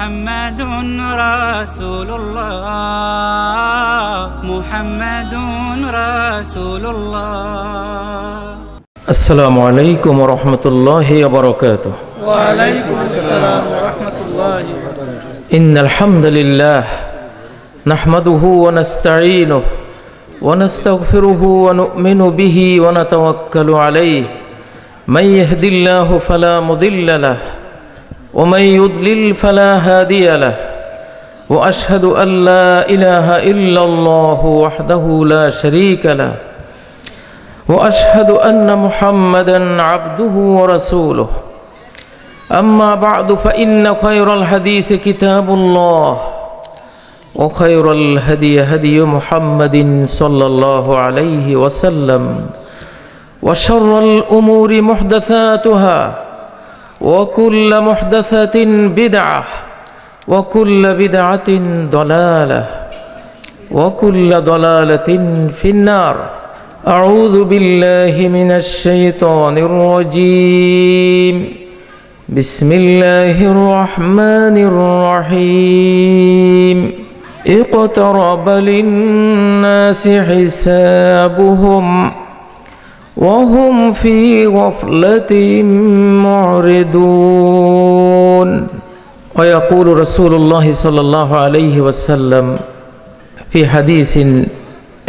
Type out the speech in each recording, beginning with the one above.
মুহাম্মাদুন রাসূলুল্লাহ মুহাম্মাদুন রাসূলুল্লাহ। আসসালামু আলাইকুম ওয়া রাহমাতুল্লাহি ওয়া বারাকাতুহু। ওয়া আলাইকুম আসসালাম ওয়া রাহমাতুল্লাহি ওয়া বারাকাতুহু। ইন্নাল হামদালিল্লাহ নাহমাদুহু ওয়া নাস্তাঈনুহু ওয়া নাস্তাগফিরুহু ওয়া নু'মিনু বিহি ওয়া নাতাওয়াক্কালু আলাইহি মান ইয়াহদিল্লাহু ফালা মুদিল্লা লাহু ওয়া মান ইউদ্লিল ফালা হাদিয়া লাহু ওয়া আশহাদু আল লা ইলাহা ইল্লাল্লাহু ওয়াহদাহু লা শারীকা লাহু ওয়া আশহাদু আন্না মুহাম্মাদান আবদুহু ওয়া রাসূলুহু। أما بعد فإن خير الحديث كتاب الله وخير الهدي هدي محمد صلى الله عليه وسلم وشر الأمور محدثاتها وكل محدثة بدعة وكل بدعة ضلالة وكل ضلالة في النار. أعوذ بالله من الشيطان الرجيم. بسم الله الرحمن الرحيم. اقترب للناس حسابهم وهم في غفلة معرضون. ويقول رسول الله صلى الله عليه وسلم في حديث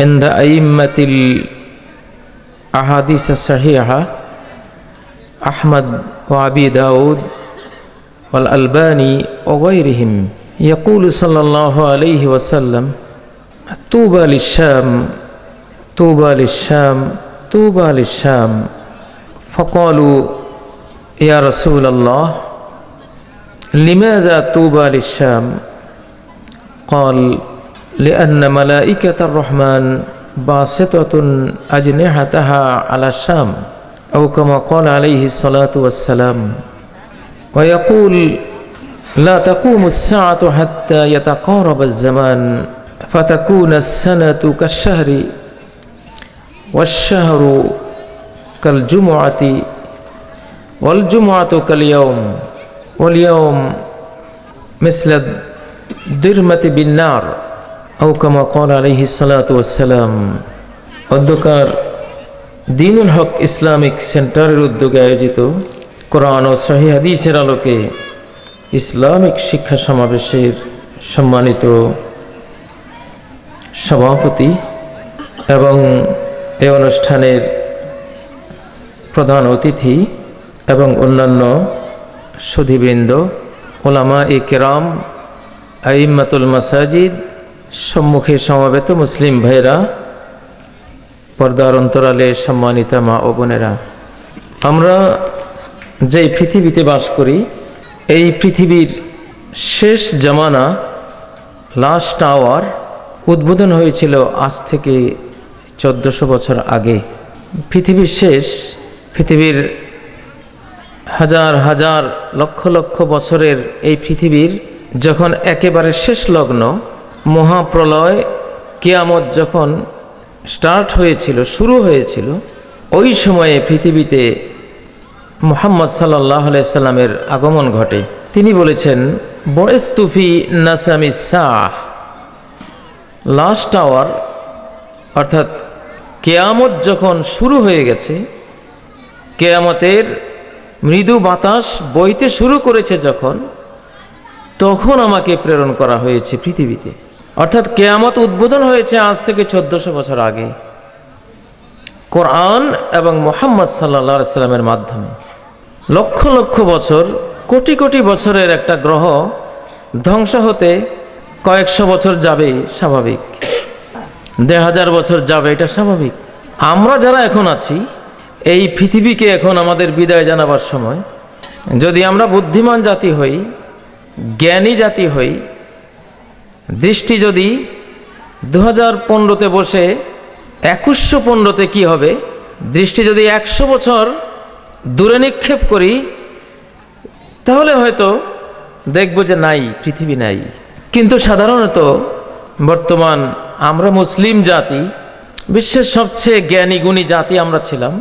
عند أئمة الأحاديث الصحيحة أحمد وأبي داود والألباني وغيرهم، يقول صلى الله عليه وسلم: طوبى للشام طوبى للشام طوبى للشام. فقالوا: يا رسول الله لماذا طوبى للشام؟ قال: لأن ملائكة الرحمن باسطة أجنحتها على الشام، أو كما قال عليه الصلاة والسلام. ويقول: لا تقوم الساعة حتى يتقارب الزمان فتكون السنة كالشهر والشهر كالجمعة والجمعة كاليوم واليوم مثل الدرمة بالنار، أو كما قال عليه الصلاة والسلام. অধ্যকার দিনুল হক ইসলামিক সেন্টারের উদ্যোগে আয়োজিত কোরআন ও সহিহ হাদিসের আলোকে ইসলামিক শিক্ষা সমাবেশের সম্মানিত সভাপতি এবং এই অনুষ্ঠানের প্রধান অতিথি এবং অন্যান্য সুধীবৃন্দ, উলামা-ই কেরাম, আইম্মাতুল মাসাজিদ, সম্মুখে সমবেত মুসলিম ভাইরা, পর্দার অন্তরালে সম্মানিতা মা ও বোনেরা, আমরা যে পৃথিবীতে বাস করি, এই পৃথিবীর শেষ জামানা, লাস্ট আওয়ার উদ্বোধন হয়েছিল আজ থেকে 1400 বছর আগে। পৃথিবীর শেষ, পৃথিবীর হাজার হাজার লক্ষ লক্ষ বছরের এই পৃথিবীর যখন একেবারে শেষ লগ্ন, মহাপ্রলয়, কিয়ামত যখন স্টার্ট হয়েছিল, শুরু হয়েছিল, ওই সময়ে পৃথিবীতে মুহাম্মদ সাল্লাল্লাহু আলাইহি সাল্লামের আগমন ঘটে। তিনি বলেছেন, বুইসতু ফি নাসামিস সাআহ, লাস্ট আওয়ার, অর্থাৎ কিয়ামত যখন শুরু হয়ে গেছে, কিয়ামতের মৃদু বাতাস বইতে শুরু করেছে যখন, তখন আমাকে প্রেরণ করা হয়েছে পৃথিবীতে। অর্থাৎ কিয়ামত উদ্বোধন হয়েছে আজ থেকে 1400 বছর আগে, কোরআন এবং মুহাম্মদ সাল্লাল্লাহু আলাইহি সাল্লামের মাধ্যমে। লক্ষ লক্ষ বছর, কোটি কোটি বছরের একটা গ্রহ ধ্বংস হতে কয়েকশো বছর যাবে, স্বাভাবিক। 1000 বছর যাবে, এটা স্বাভাবিক। আমরা যারা এখন আছি, এই পৃথিবীকে এখন আমাদের বিদায় জানাবার সময়, যদি আমরা বুদ্ধিমান জাতি হই, জ্ঞানী জাতি হই, দৃষ্টি যদি 2015-তে বসে 2115-তে কি হবে, দৃষ্টি যদি 100 বছর দূরে নিক্ষেপ করি, তাহলে হয়তো দেখব যে নাই, পৃথিবী নাই। কিন্তু সাধারণত বর্তমান আমরা মুসলিম জাতি, বিশ্বের সবচেয়ে জ্ঞানী গুণী জাতি আমরা ছিলাম।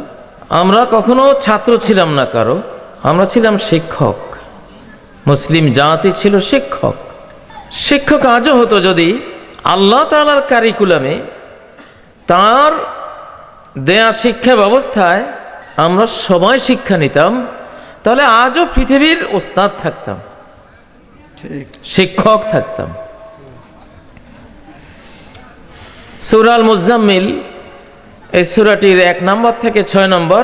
আমরা কখনো ছাত্র ছিলাম না কারো, আমরা ছিলাম শিক্ষক। মুসলিম জাতি ছিল শিক্ষক। শিক্ষক আজও হতো যদি আল্লাহ তাআলার কারিকুলামে তার দেয়া শিক্ষা ব্যবস্থায় আমরা সবাই শিক্ষা নিতাম, তাহলে আজও পৃথিবীর ওস্তাদ থাকতাম, শিক্ষক থাকতাম। সূরা আল মুজাম্মিল এই সূরাটির 1 নম্বর থেকে 6 নম্বর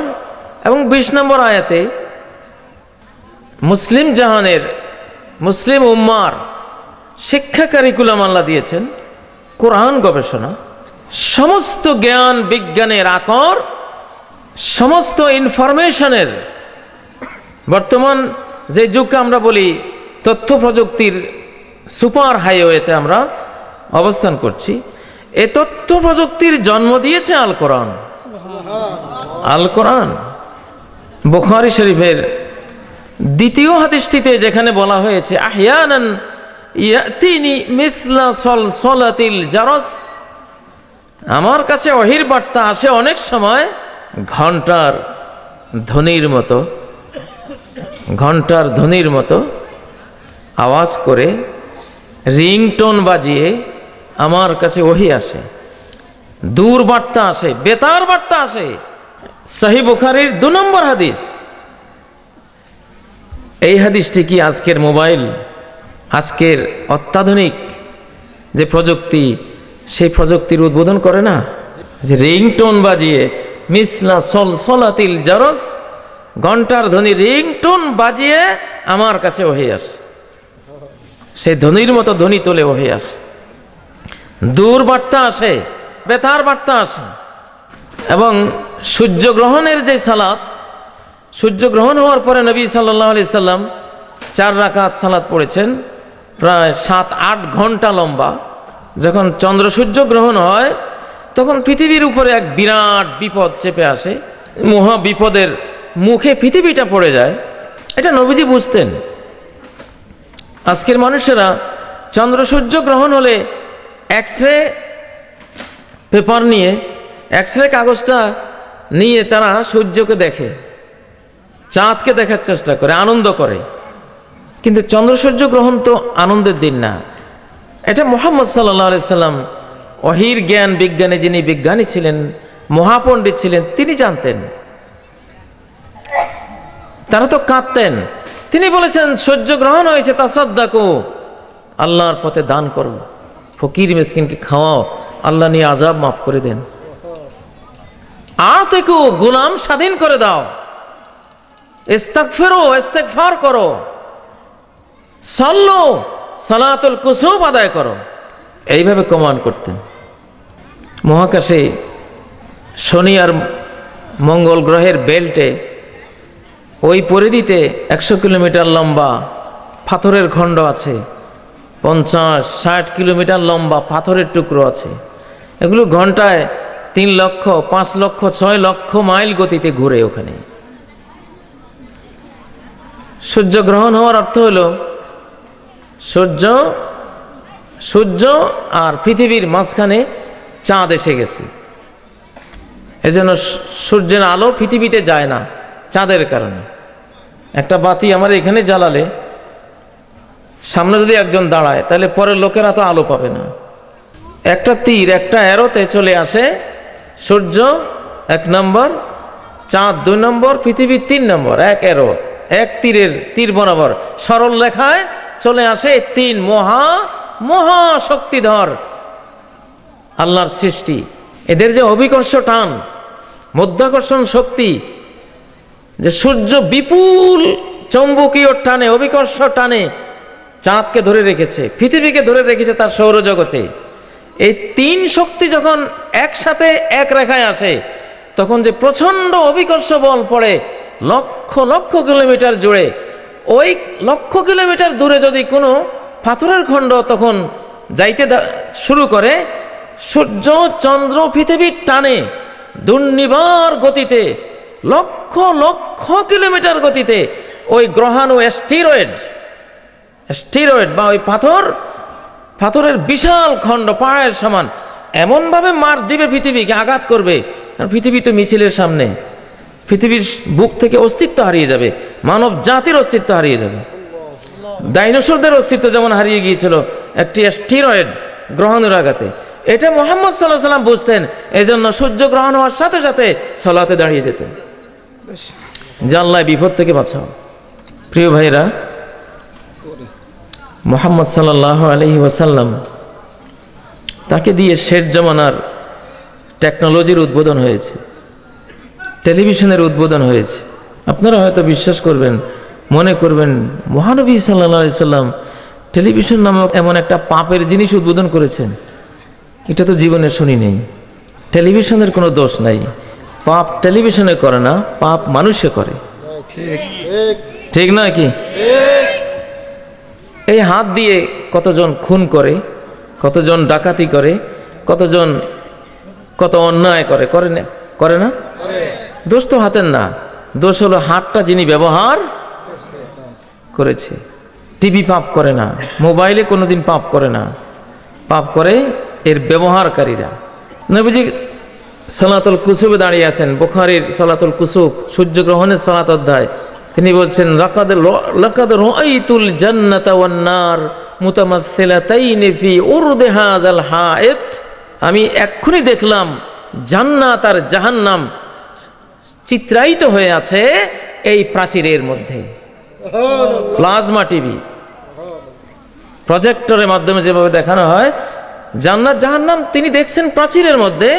এবং 20 নম্বর আয়াতে মুসলিম জাহানের, মুসলিম উম্মার শিক্ষা কারিকুলাম আল্লাহ দিয়েছেন। কোরআন গবেষণা, সমস্ত জ্ঞান বিজ্ঞানের আকর, সমস্ত ইনফরমেশনের, বর্তমান যে যুগকে আমরা বলি তথ্য প্রযুক্তির সুপার হাইওয়েতে আমরা অবস্থান করছি, এ তথ্য প্রযুক্তির জন্ম দিয়েছে আল কোরআন। আল কোরআন বুখারী শরীফের দ্বিতীয় হাদিসটিতে যেখানে বলা হয়েছে আহয়ানান ইয়াতিনি মিসলা সলসলাতিল জারস, আমার কাছে ওহীর বার্তা আসে অনেক সময় ঘন্টার ধ্বনির মতো, ঘন্টার ধ্বনির মতো আওয়াজ করে, রিংটোন বাজিয়ে আমার কাছে ওহী আসে, দূর বার্তা আসে, বেতার বার্তা আসে। সহিহ বুখারীর 2 নম্বর হাদিস। এই হাদিসটি কি আজকের মোবাইল, আজকের অত্যাধুনিক যে প্রযুক্তি, সেই প্রযুক্তির উদ্বোধন করে না? যে রিংটোন বাজিয়ে মিসলা সলসলাতিল জারস, ঘন্টার ধ্বনি রিংটোন বাজিয়ে আমার কাছে ওহী আসে, সেই ধ্বনির মতো ধ্বনি তোলে ওহী আসে, দূর বার্তা আসে, বেতার বার্তা আসে। এবং সূর্যগ্রহণের যে সালাত, সূর্যগ্রহণ হওয়ার পরে নবী সাল্লাল্লাহু আলাইহি সাল্লাম 4 রাকাত সালাত পড়েছেন, প্রায় 7-8 ঘন্টা লম্বা। যখন চন্দ্র সূর্য গ্রহণ হয় তখন পৃথিবীর উপরে এক বিরাট বিপদ চেপে আসে, মহা বিপদের মুখে পৃথিবীটা পড়ে যায়। এটা নবীজি বুঝতেন। আজকের মানুষেরা চন্দ্র সূর্য গ্রহণ হলে এক্সরে পেপার নিয়ে, এক্সরে কাগজটা নিয়ে তারা সূর্যকে দেখে, চাঁদকে দেখার চেষ্টা করে, আনন্দ করে। কিন্তু চন্দ্র সূর্য গ্রহণ তো আনন্দের দিন না। এটা মুহাম্মদ সাল্লাল্লাহু আলাইহি সাল্লাম ওহীর জ্ঞান বিজ্ঞানে যিনি বিজ্ঞানী ছিলেন, মহাপণ্ডিত ছিলেন, তিনি জানতেন। তারা তো কাঁদতেন। তিনি বলেছেন সূর্য গ্রহণ হয়েছে, তাসাদ্দাকু, আল্লাহর পথে দান করো, ফকির মিসকিনকে খাওয়াও, আল্লাহ নিয়ে আযাব মাফ করে দেন। আতিকু, গোলাম স্বাধীন করে দাও, ইস্তাগফিরু, ইস্তিগফার করো, সাল্লু, সালাতুল কুসুফ আদায় করো। এইভাবে কমান্ড করতেন। মহাকাশে শনি আর মঙ্গল গ্রহের বেল্টে ওই পরিধিতে 100 কিলোমিটার লম্বা পাথরের খণ্ড আছে, 50-60 কিলোমিটার লম্বা পাথরের টুকরো আছে। এগুলো ঘন্টায় 3 লক্ষ, 5 লক্ষ, 6 লক্ষ মাইল গতিতে ঘুরে ওখানে। সূর্য গ্রহণ হওয়ার অর্থ হলো সূর্য আর পৃথিবীর মাঝখানে চাঁদ এসে গেছে। এজন্য সূর্যের আলো পৃথিবীতে যায় না চাঁদের কারণে। একটা বাতি আমার এখানে জ্বালালে সামনে যদি একজন দাঁড়ায় তাহলে পরের লোকেরা তো আলো পাবে না। একটা তীর, একটা অ্যারোতে চলে আসে সূর্য 1 নম্বর, চাঁদ 2 নম্বর, পৃথিবী 3 নম্বর। এক অ্যারো, এক তীর বরাবর সরল রেখায় চলে আসে 3 মহা শক্তিধর আল্লাহর সৃষ্টি। এদের যে অভিকর্ষ টান, মধ্যাকর্ষণ শক্তি, যে সূর্য বিপুল চৌম্বকীয় টানে, অভিকর্ষ টানে চাঁদকে ধরে রেখেছে, পৃথিবীকে ধরে রেখেছে তার সৌরজগতে। এই 3 শক্তি যখন একসাথে এক রেখায় আসে তখন যে প্রচন্ড অভিকর্ষ বল পড়ে লক্ষ লক্ষ কিলোমিটার জুড়ে, ওই লক্ষ কিলোমিটার দূরে যদি কোনো পাথরের খণ্ড তখন যাইতে শুরু করে, সূর্য চন্দ্র পৃথিবীর টানে দুর্নিবার গতিতে লক্ষ লক্ষ কিলোমিটার গতিতে ওই গ্রহাণু স্টিরয়েড বা ওই পাথরের বিশাল খণ্ড পায়ের সমান এমনভাবে মার দিবে, পৃথিবীকে আঘাত করবে। পৃথিবী তো মিছিলের সামনে, পৃথিবীর বুক থেকে অস্তিত্ব হারিয়ে যাবে, মানব জাতির অস্তিত্ব হারিয়ে যাবে। ডাইনোসরদের অস্তিত্ব যেমন হারিয়ে গিয়েছিল একটি স্টেরয়েড গ্রহণের আঘাতে, এটা মুহাম্মদ সাল্লাল্লাহু আলাইহি ওয়াসাল্লাম বুঝতেন। এজন্য সূর্য গ্রহণ হওয়ার সাথে সাথে সালাতে দাঁড়িয়ে যেতেন, যে আল্লাহ বিপদ থেকে বাঁচাও। প্রিয় ভাইরা, মুহাম্মদ সাল্লাল্লাহু আলাইহি ওয়াসাল্লাম, তাকে দিয়ে শেষ জামানার টেকনোলজির উদ্বোধন হয়েছে, টেলিভিশনের উদ্বোধন হয়েছে। আপনারা হয়তো বিশ্বাস করবেন, মনে করবেন মহানবী সাল্লাল্লাহু আলাইহি সাল্লাম টেলিভিশন নামক এমন একটা পাপের জিনিস উদ্বোধন করেছেন, এটা তো জীবনে শুনি নেই। টেলিভিশনের কোনো দোষ নাই, পাপ টেলিভিশনে করে না, পাপ মানুষে করে, ঠিক নয় কি? এই হাত দিয়ে কতজন খুন করে, কতজন ডাকাতি করে, কতজন কত অন্যায় করে, করে না? দোষ তো হাতের না, দোষ হলো হাতটা যিনি ব্যবহার করেছে। টিভি পাপ করে না, মোবাইলে কোনোদিন পাপ করে না, পাপ করে এর ব্যবহারকারীরা। নবীজি সালাতুল কুসুফে দাঁড়িয়ে আছেন, বুখারীর সালাতুল কুসুফ, সূর্যগ্রহণের সালাত অধ্যায়। তিনি বলছেন, লাকাদ রাআইতুল জান্নাতা ওয়ান নার মুতামাসসিলাতাইনি ফি উরদি হাযাল হায়েত। আমি এক্ষুনি দেখলাম জান্নাত আর জাহান্নাম চিত্রায়িত হয়ে আছে এই প্রাচীরের মধ্যে। প্লাজমা টিভি, প্রজেক্টরের মাধ্যমে যেভাবে দেখানো হয় জান্নাত জাহান্নাম, তিনি দেখছেন প্রাচীরের মধ্যে।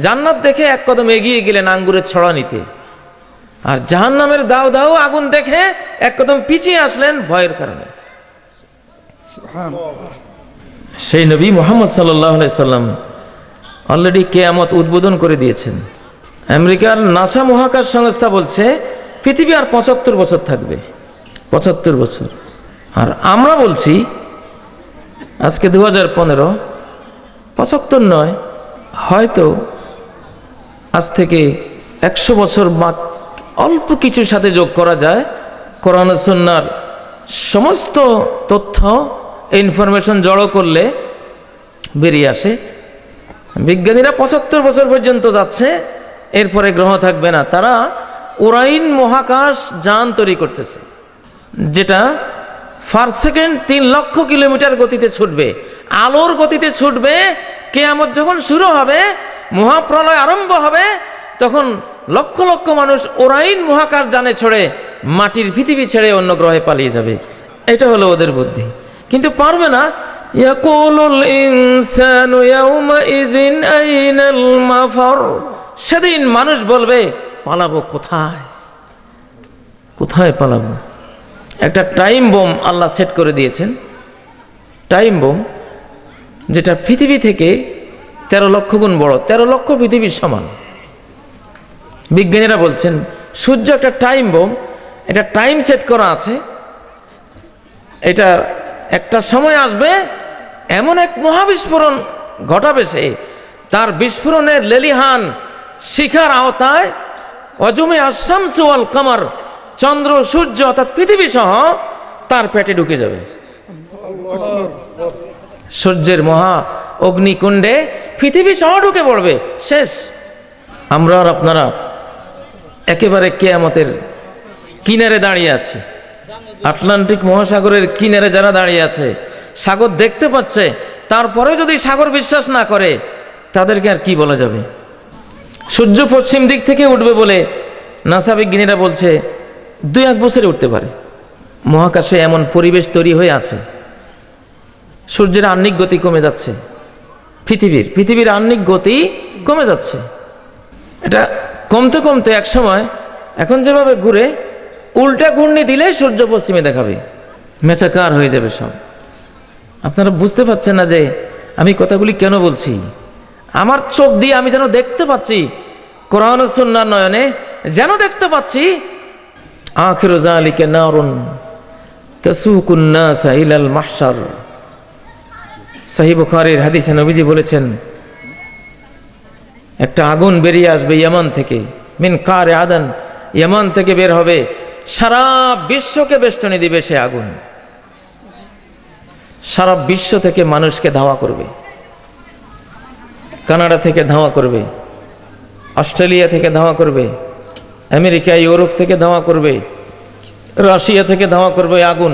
জান্নাত দেখে এক কদম এগিয়ে গেলেন আঙ্গুরের ছড়া নিতে, আর জাহান্নামের দাও দাও আগুন দেখে এক কদম পিছিয়ে আসলেন ভয়ের কারণে। সেই নবী মুহাম্মদ সাল্লাল্লাহু আলাইহি সাল্লাম অলরেডি কিয়ামত উদ্বোধন করে দিয়েছেন। আমেরিকার নাসা মহাকাশ সংস্থা বলছে পৃথিবী আর ৭৫ বছর থাকবে, ৭৫ বছর। আর আমরা বলছি আজকে 2015, ৭৫ নয়, হয়তো আজ থেকে 100 বছর বা অল্প কিছুর সাথে যোগ করা যায়। কোরআন ও সুন্নাহর সমস্ত তথ্য ইনফরমেশন জড়ো করলে বেরিয়ে আসে বিজ্ঞানীরা ৭৫ বছর পর্যন্ত যাচ্ছে, এরপরে গ্রহ থাকবে না। তারা ওরাইন মহাকাশ যান তৈরি করতেছে, যেটা পার সেকেন্ড 3 লক্ষ কিলোমিটার গতিতে ছুটবে, আলোর গতিতে ছুটবে। কিয়ামত যখন শুরু হবে, মহাপ্রলয় আরম্ভ হবে, তখন লক্ষ লক্ষ মানুষ ওরাইন মহাকাশ যানে ছড়ে মাটির পৃথিবী ছেড়ে অন্য গ্রহে পালিয়ে যাবে। এটা হলো ওদের বুদ্ধি, কিন্তু পারবে না। ইয়াকুলুল ইনসানু ইয়াউমাইযিন আইনাল মাফার। সেদিন মানুষ বলবে, পালাবো কোথায়, কোথায় পালাবো? একটা টাইম বোম আল্লাহ সেট করে দিয়েছেন, টাইম বোম, যেটা পৃথিবী থেকে 13 লক্ষ গুণ বড়, 13 লক্ষ পৃথিবীর সমান। বিজ্ঞানীরা বলছেন সূর্য একটা টাইম বোম, এটা টাইম সেট করা আছে। এটা একটা সময় আসবে, এমন এক মহাবিস্ফোরণ ঘটাবে সে, তার বিস্ফোরণের লেলিহান শিখার আওতায় অজমে আশ-শামসু ওয়াল কামার, চন্দ্র সূর্য অর্থাৎ পৃথিবী সহ তার পেটে ঢুকে যাবে। সূর্যের মহা অগ্নিকুণ্ডে পৃথিবী সহ ঢুকে পড়বে, শেষ। আমরা আর আপনারা একেবারে কিয়ামতের কিনারে দাঁড়িয়ে আছি, আটলান্টিক মহাসাগরের কিনারে যারা দাঁড়িয়ে আছে, সাগর দেখতে পাচ্ছে, তারপরে যদি সাগর বিশ্বাস না করে, তাদেরকে আর কি বলা যাবে? সূর্য পশ্চিম দিক থেকে উঠবে বলে নাসা বিজ্ঞানীরা বলছে 2-1 বছরে উঠতে পারে। মহাকাশে এমন পরিবেশ তৈরি হয়ে আছে, সূর্যের আহ্নিক গতি কমে যাচ্ছে, পৃথিবীর আহ্নিক গতি কমে যাচ্ছে। এটা কমতে কমতে এক সময় এখন যেভাবে ঘুরে, উল্টা ঘূর্ণি দিলে সূর্য পশ্চিমে দেখাবে, মেচাকার হয়ে যাবে সব। আপনারা বুঝতে পারছেন না যে আমি কথাগুলি কেন বলছি? আমার চোখ দিয়ে আমি যেন দেখতে পাচ্ছি, কোরআন ও সুন্নাহর নয়নে যেন দেখতে পাচ্ছি, আখিরু যালিকা নারুন তাসুকুন নাসা ইলাল মাহশার। সহিহ বুখারীর হাদিসে নবীজি বলেছেন, একটা আগুন বেরিয়ে আসবে ইয়ামান থেকে, মিন কারে আদান, ইয়ামান থেকে বের হবে, সারা বিশ্বকে বেষ্টনী দিবে সে আগুন। সারা বিশ্ব থেকে মানুষকে ধাওয়া করবে, কানাডা থেকে ধাওয়া করবে, অস্ট্রেলিয়া থেকে ধাওয়া করবে, আমেরিকা ইউরোপ থেকে ধাওয়া করবে, রাশিয়া থেকে ধাওয়া করবে আগুন।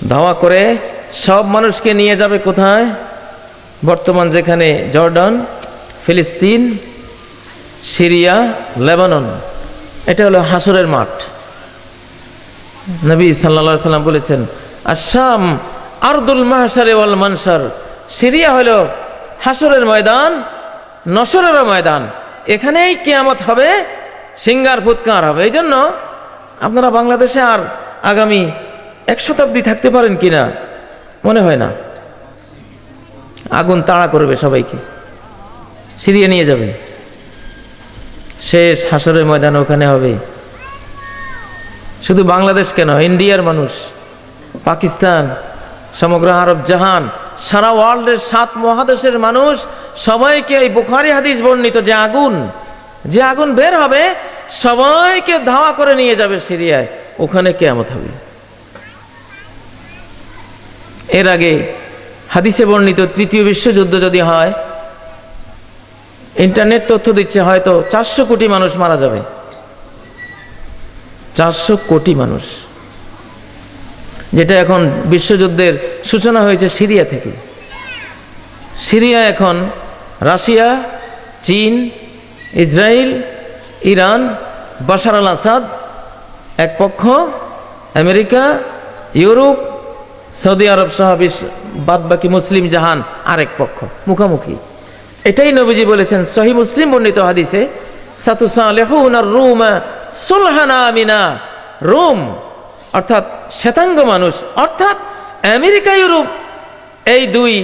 ধাওয়া করে সব মানুষকে নিয়ে যাবে কোথায়? বর্তমান যেখানে জর্ডান, ফিলিস্তিন, সিরিয়া, লেবানন, এটা হলো হাসরের মাঠ। নবী সাল্লাল্লাহু আলাইহি সাল্লাম বলেছেন, আশ-শাম আরদুল মাহশারি ওয়াল মানশার, সিরিয়া হলো হাসরের ময়দান, নসরেরও ময়দান, এখানেই কিয়ামত হবে, সিঙ্গার ফুৎকার হবে। এই জন্য আপনারা বাংলাদেশে আর আগামী 1 শতাব্দী থাকতে পারেন কিনা মনে হয় না। আগুন তাড়া করবে সবাইকে, সিরিয়া নিয়ে যাবে, শেষ হাসরের ময়দান ওখানে হবে। শুধু বাংলাদেশ কেন, ইন্ডিয়ার মানুষ, পাকিস্তান, সমগ্র আরব জাহান, সারা ওয়ার্ল্ডের 7 মহাদেশের মানুষ সবাইকে এই বুখারী হাদিস বর্ণিত যে আগুন বের হবে সবাইকে ধাওয়া করে নিয়ে যাবে সিরিয়ায়, ওখানে কিয়ামত হবে। এর আগে হাদিসে বর্ণিত 3য় বিশ্বযুদ্ধ যদি হয়, ইন্টারনেট তথ্য দিচ্ছে হয়তো 400 কোটি মানুষ মারা যাবে। 400 কোটি মানুষ, যেটা এখন বিশ্বযুদ্ধের সূচনা হয়েছে সিরিয়া থেকে। সিরিয়া এখন রাশিয়া, চীন, ইসরায়েল, ইরান, বাশার আল আসাদ এক পক্ষ, আমেরিকা, ইউরোপ, সৌদি আরব সহ বাদবাকি মুসলিম জাহান আরেক পক্ষ, মুখোমুখি। এটাই নবীজি বলেছেন সহিহ মুসলিম বর্ণিত হাদিসে, সাতুসালিহুনার রুমা সুলহানা আমিনা, রোম অর্থাৎ শ্বেতাঙ্গ মানুষ অর্থাৎ আমেরিকা, ইউরোপ, এই 2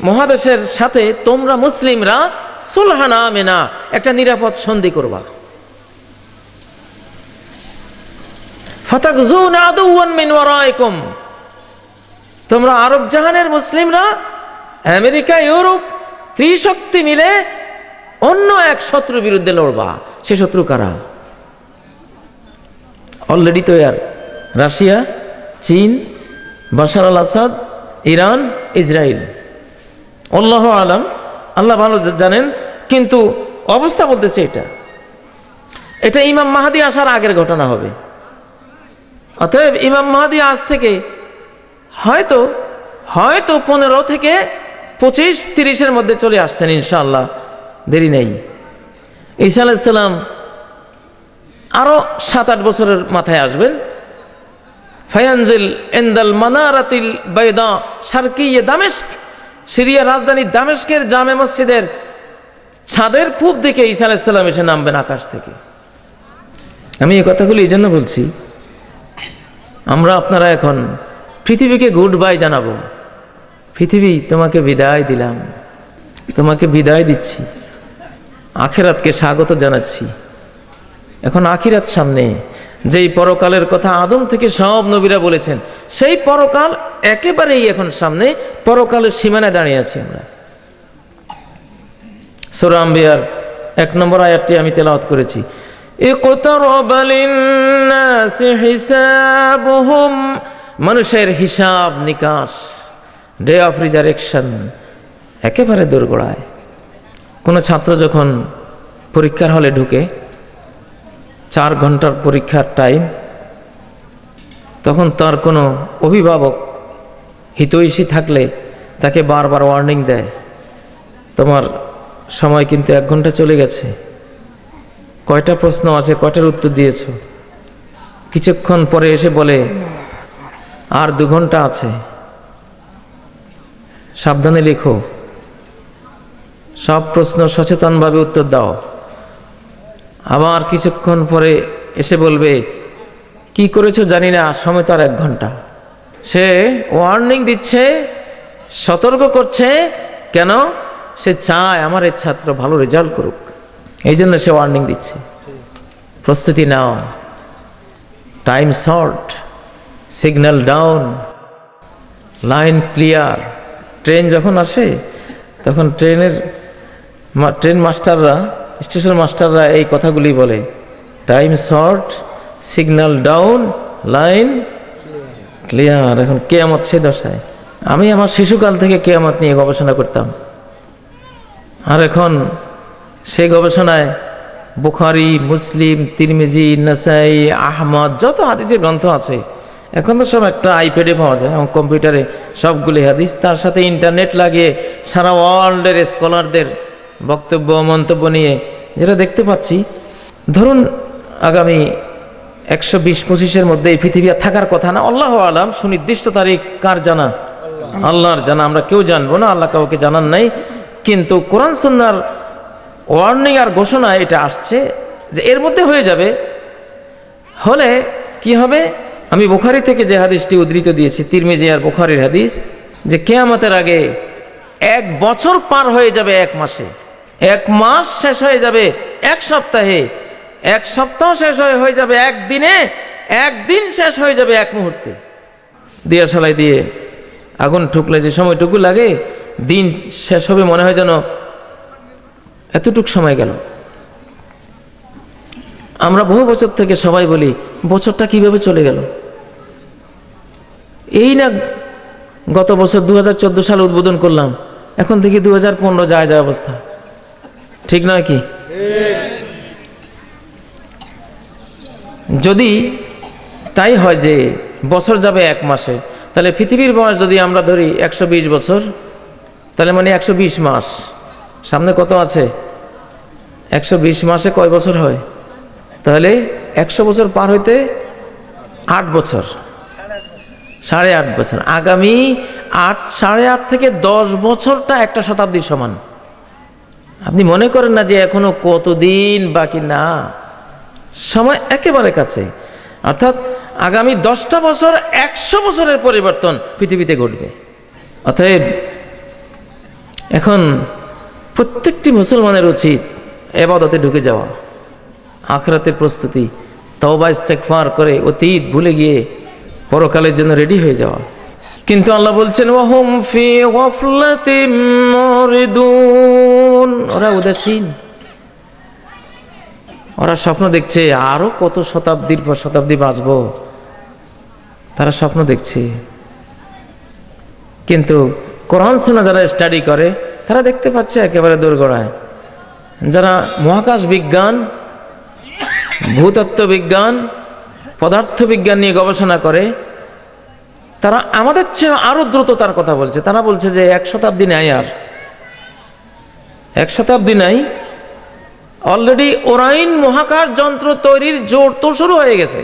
মহাদেশের সাথে তোমরা মুসলিমরা সুলহানা আমিনা, একটা নিরাপদ সন্ধি করবা। ফাতাকজুনা আদুওয়ান মিন ওয়ারাইকুম, তোমরা আরব জাহানের মুসলিমরা আমেরিকা, ইউরোপ ত্রিশক্তি মিলে অন্য এক শত্রুর বিরুদ্ধে লড়বা। সে শত্রু কারা? অলরেডি তৈয়ার রাশিয়া, চীন, বাশার আল আসাদ, ইরান, ইসরায়েল। আল্লাহু আলাম, আল্লাহ ভালো জানেন, কিন্তু অবস্থা বলতেছে এটা ইমাম মাহদী আসার আগের ঘটনা হবে। অতএব ইমাম মাহদী আজ থেকে হয়তো 15 থেকে 25-30-এর মধ্যে চলে আসছেন ইনশাআল্লাহ, দেরি নেই। ঈসা আলাইহিস সালাম আরো 7-8 বছরের মাথায় আসবেন। ফায়ানজিল ইনদাল মানারাতিল বাইদা শারকিয়ে দামেস্ক, সিরিয়ার রাজধানী দামেস্কের জামে মসজিদের ছাদের পূব দিকে ঈসা আলাইহিস সালাম এসে নামবেন আকাশ থেকে। আমি এই কথাগুলি এই জন্য বলছি, আমরা আপনারা এখন পৃথিবীকে গুড বাই জানাবো। পৃথিবী, তোমাকে বিদায় দিলাম, তোমাকে বিদায় দিচ্ছি, আখিরাতকে স্বাগত জানাচ্ছি। এখন আখিরাত সামনে, যেই পরকালের কথা আদম থেকে সব নবীরা বলেছেন, সেই পরকাল একেবারেই এখন সামনে, পরকালের সীমানায় দাঁড়িয়ে আছি আমরা। সূরা আম্বিয়ার 1 নম্বর আয়াতটি আমি তেলাওয়াত করেছি, ইকতারাবা লিন-নাসি হিসাবুহুম, মানুষের হিসাব নিকাশ, ডে অফ রিজারেকশন একেবারে দোরগোড়ায়। কোনো ছাত্র যখন পরীক্ষার হলে ঢুকে, 4 ঘন্টার পরীক্ষার টাইম, তখন তার কোনো অভিভাবক হিতৈষী থাকলে তাকে বারবার ওয়ার্নিং দেয়, তোমার সময় কিন্তু 1 ঘন্টা চলে গেছে, কয়টা প্রশ্ন আছে, কয়টার উত্তর দিয়েছ। কিছুক্ষণ পরে এসে বলে আর 2 ঘন্টা আছে, সাবধানে লেখো, সব প্রশ্ন সচেতনভাবে উত্তর দাও। আবার কিছুক্ষণ পরে এসে বলবে কি করেছো জানি না, সময় তো আর 1 ঘন্টা। সে ওয়ার্নিং দিচ্ছে, সতর্ক করছে, কেন? সে চায় আমার এই ছাত্র ভালো রেজাল্ট করুক, এই জন্য সে ওয়ার্নিং দিচ্ছে। প্রস্তুতি নাও, time short, signal down, line clear. Train যখন আসে তখন ট্রেন মাস্টাররা, স্টেশন মাস্টাররা এই কথাগুলি বলে, time short, signal down, line clear. এখন কিয়ামত সে দশায়। আমি আমার শিশুকাল থেকে কিয়ামত নিয়ে গবেষণা করতাম, আর এখন সেই গবেষণায় বুখারী, মুসলিম, তিরমিজি, নাসাই, আহমদ, যত হাদিসের গ্রন্থ আছে এখন তো সব একটা আইপ্যাডে পাওয়া যায় এবং কম্পিউটারে সবগুলি হাদিস, তার সাথে ইন্টারনেট লাগিয়ে সারা ওয়ার্ল্ডের স্কলারদের বক্তব্য মন্তব্য নিয়ে যেটা দেখতে পাচ্ছি, ধরুন আগামী 120-25-এর মধ্যে এই পৃথিবী আর থাকার কথা না, আল্লাহু আলাম। সুনির্দিষ্ট তারিখ কার জানা? আল্লাহর জানা, আমরা কেউ জানবো না, আল্লাহ কাউকে জানান নাই। কিন্তু কোরআন সুন্নাহর ওয়ার্নিং আর ঘোষণা এটা আসছে যে এর মধ্যে হয়ে যাবে। হলে কি হবে? আমি বুখারী থেকে যে হাদিসটি উদ্ধৃত দিয়েছি, তিরমিজি আর বুখারীর হাদিস, যে কিয়ামতের আগে 1 বছর পার হয়ে যাবে 1 মাসে, 1 মাস শেষ হয়ে যাবে 1 সপ্তাহে, 1 সপ্তাহ শেষ হয়ে যাবে 1 দিনে, 1 দিন শেষ হয়ে যাবে 1 মুহূর্তে। দিয়াশালাই দিয়ে আগুন ঠুকলে যে সময়টুকু লাগে, দিন শেষ হবে মনে হয় যেন এতটুক সময় গেল। আমরা বহু বছর থেকে সবাই বলি বছরটা কিভাবে চলে গেল। এই না গত বছর 2014 সালে উদ্বোধন করলাম, এখন থেকে 2015 যায় অবস্থা, ঠিক নয় কি? যদি তাই হয় যে বছর যাবে 1 মাসে, তাহলে পৃথিবীর বয়স যদি আমরা ধরি 120 বছর, তাহলে মানে 120 মাস। সামনে কত আছে? 120 মাসে কয় বছর হয়? তাহলে 100 বছর পার হইতে 8 বছর, 8.5 বছর। আগামী 8.5 থেকে 10 বছরটা একটা শতাব্দীর সমান। আপনি মনে করেন না যে এখনো কতদিন বাকি? না, সময় একেবারে কাছে। অর্থাৎ আগামী 10টা বছর 100 বছরের পরিবর্তন পৃথিবীতে ঘটবে। অতএব এখন প্রত্যেকটি মুসলমানের উচিত ইবাদতে ঢুকে যাওয়া, আখিরাতের প্রস্তুতি, তওবা ইস্তেগফার করে অতীত ভুলে গিয়ে পরকালের জন্য রেডি হয়ে যাওয়া। কিন্তু আল্লাহ বলছেন ওয়াহুম ফি গাফলাতিন মুরিদুন, ওরা উদাসীন, ওরা স্বপ্ন দেখছে আরো কত শতাব্দীর পর শতাব্দী বাঁচবো, তারা স্বপ্ন দেখছে। কিন্তু কোরআন সুন্নাহ যারা স্টাডি করে তারা দেখতে পাচ্ছে একেবারে দোরগোড়ায়। যারা মহাকাশ বিজ্ঞান, ভূতত্ত্ব বিজ্ঞান, পদার্থ বিজ্ঞান নিয়ে গবেষণা করে, তারা আমাদের চেয়ে আরো দ্রুততার কথা বলছে। তারা বলছে যে 1 শতাব্দী নাই, আর 1 শতাব্দী নাই, অলরেডি ওরাইন মহাকাশ যন্ত্র তৈরির জোর তো শুরু হয়ে গেছে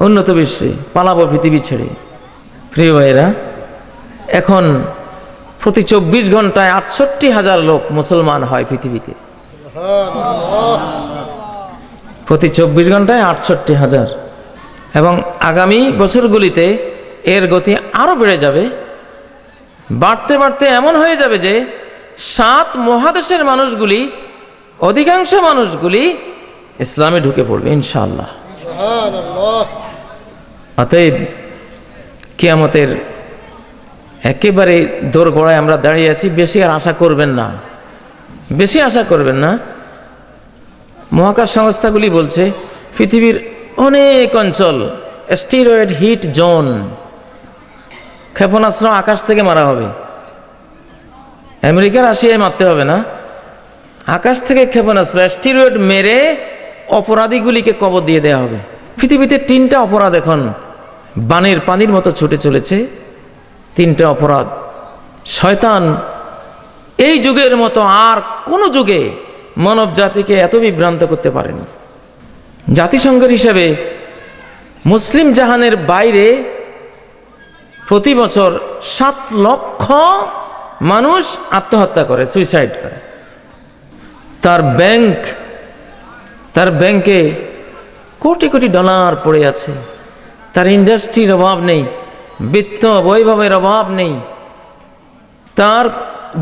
উন্নত বিশ্বে, পালাবো পৃথিবী ছেড়ে। প্রিয় ভাইরা, এখন প্রতি 24 ঘন্টায় 68,000 লোক মুসলমান হয় পৃথিবীতে। প্রতি 24 ঘন্টায় 68,000, এবং আগামী বছরগুলিতে এর গতি আরো বেড়ে যাবে। বাড়তে বাড়তে এমন হয়ে যাবে যে 7 মহাদেশের মানুষগুলি, অধিকাংশ মানুষগুলি ইসলামে ঢুকে পড়বে ইনশাআল্লাহ। অতএব কিয়ামতের একেবারে দোরগোড়ায় আমরা দাঁড়িয়ে আছি। বেশি আর আশা করবেন না, বেশি আশা করবেন না। মহাকাশ সংস্থাগুলি বলছে পৃথিবীর অনেক অঞ্চল অ্যাস্টেরয়েড হিট জোন, ক্ষেপণাস্ত্র আকাশ থেকে মারা হবে। আমেরিকা রাশিয়ায় মারতে হবে না, আকাশ থেকে ক্ষেপণাস্ত্র অ্যাস্টেরয়েড মেরে অপরাধীগুলিকে কবর দিয়ে দেওয়া হবে। পৃথিবীতে 3টা অপরাধ এখন বানের পানির মতো ছুটে চলেছে। 3টা অপরাধ শয়তান এই যুগের মতো আর কোন যুগে মানব জাতিকে এত বিভ্রান্ত করতে পারেনি। জাতিসংঘের হিসেবে মুসলিম জাহানের বাইরে প্রতি বছর 7 লক্ষ মানুষ আত্মহত্যা করে, সুইসাইড করে। তার ব্যাংকে কোটি কোটি ডলার পড়ে আছে। তার ইন্ডাস্ট্রির অভাব নেই, বিত্ত বৈভবের অভাব নেই, তার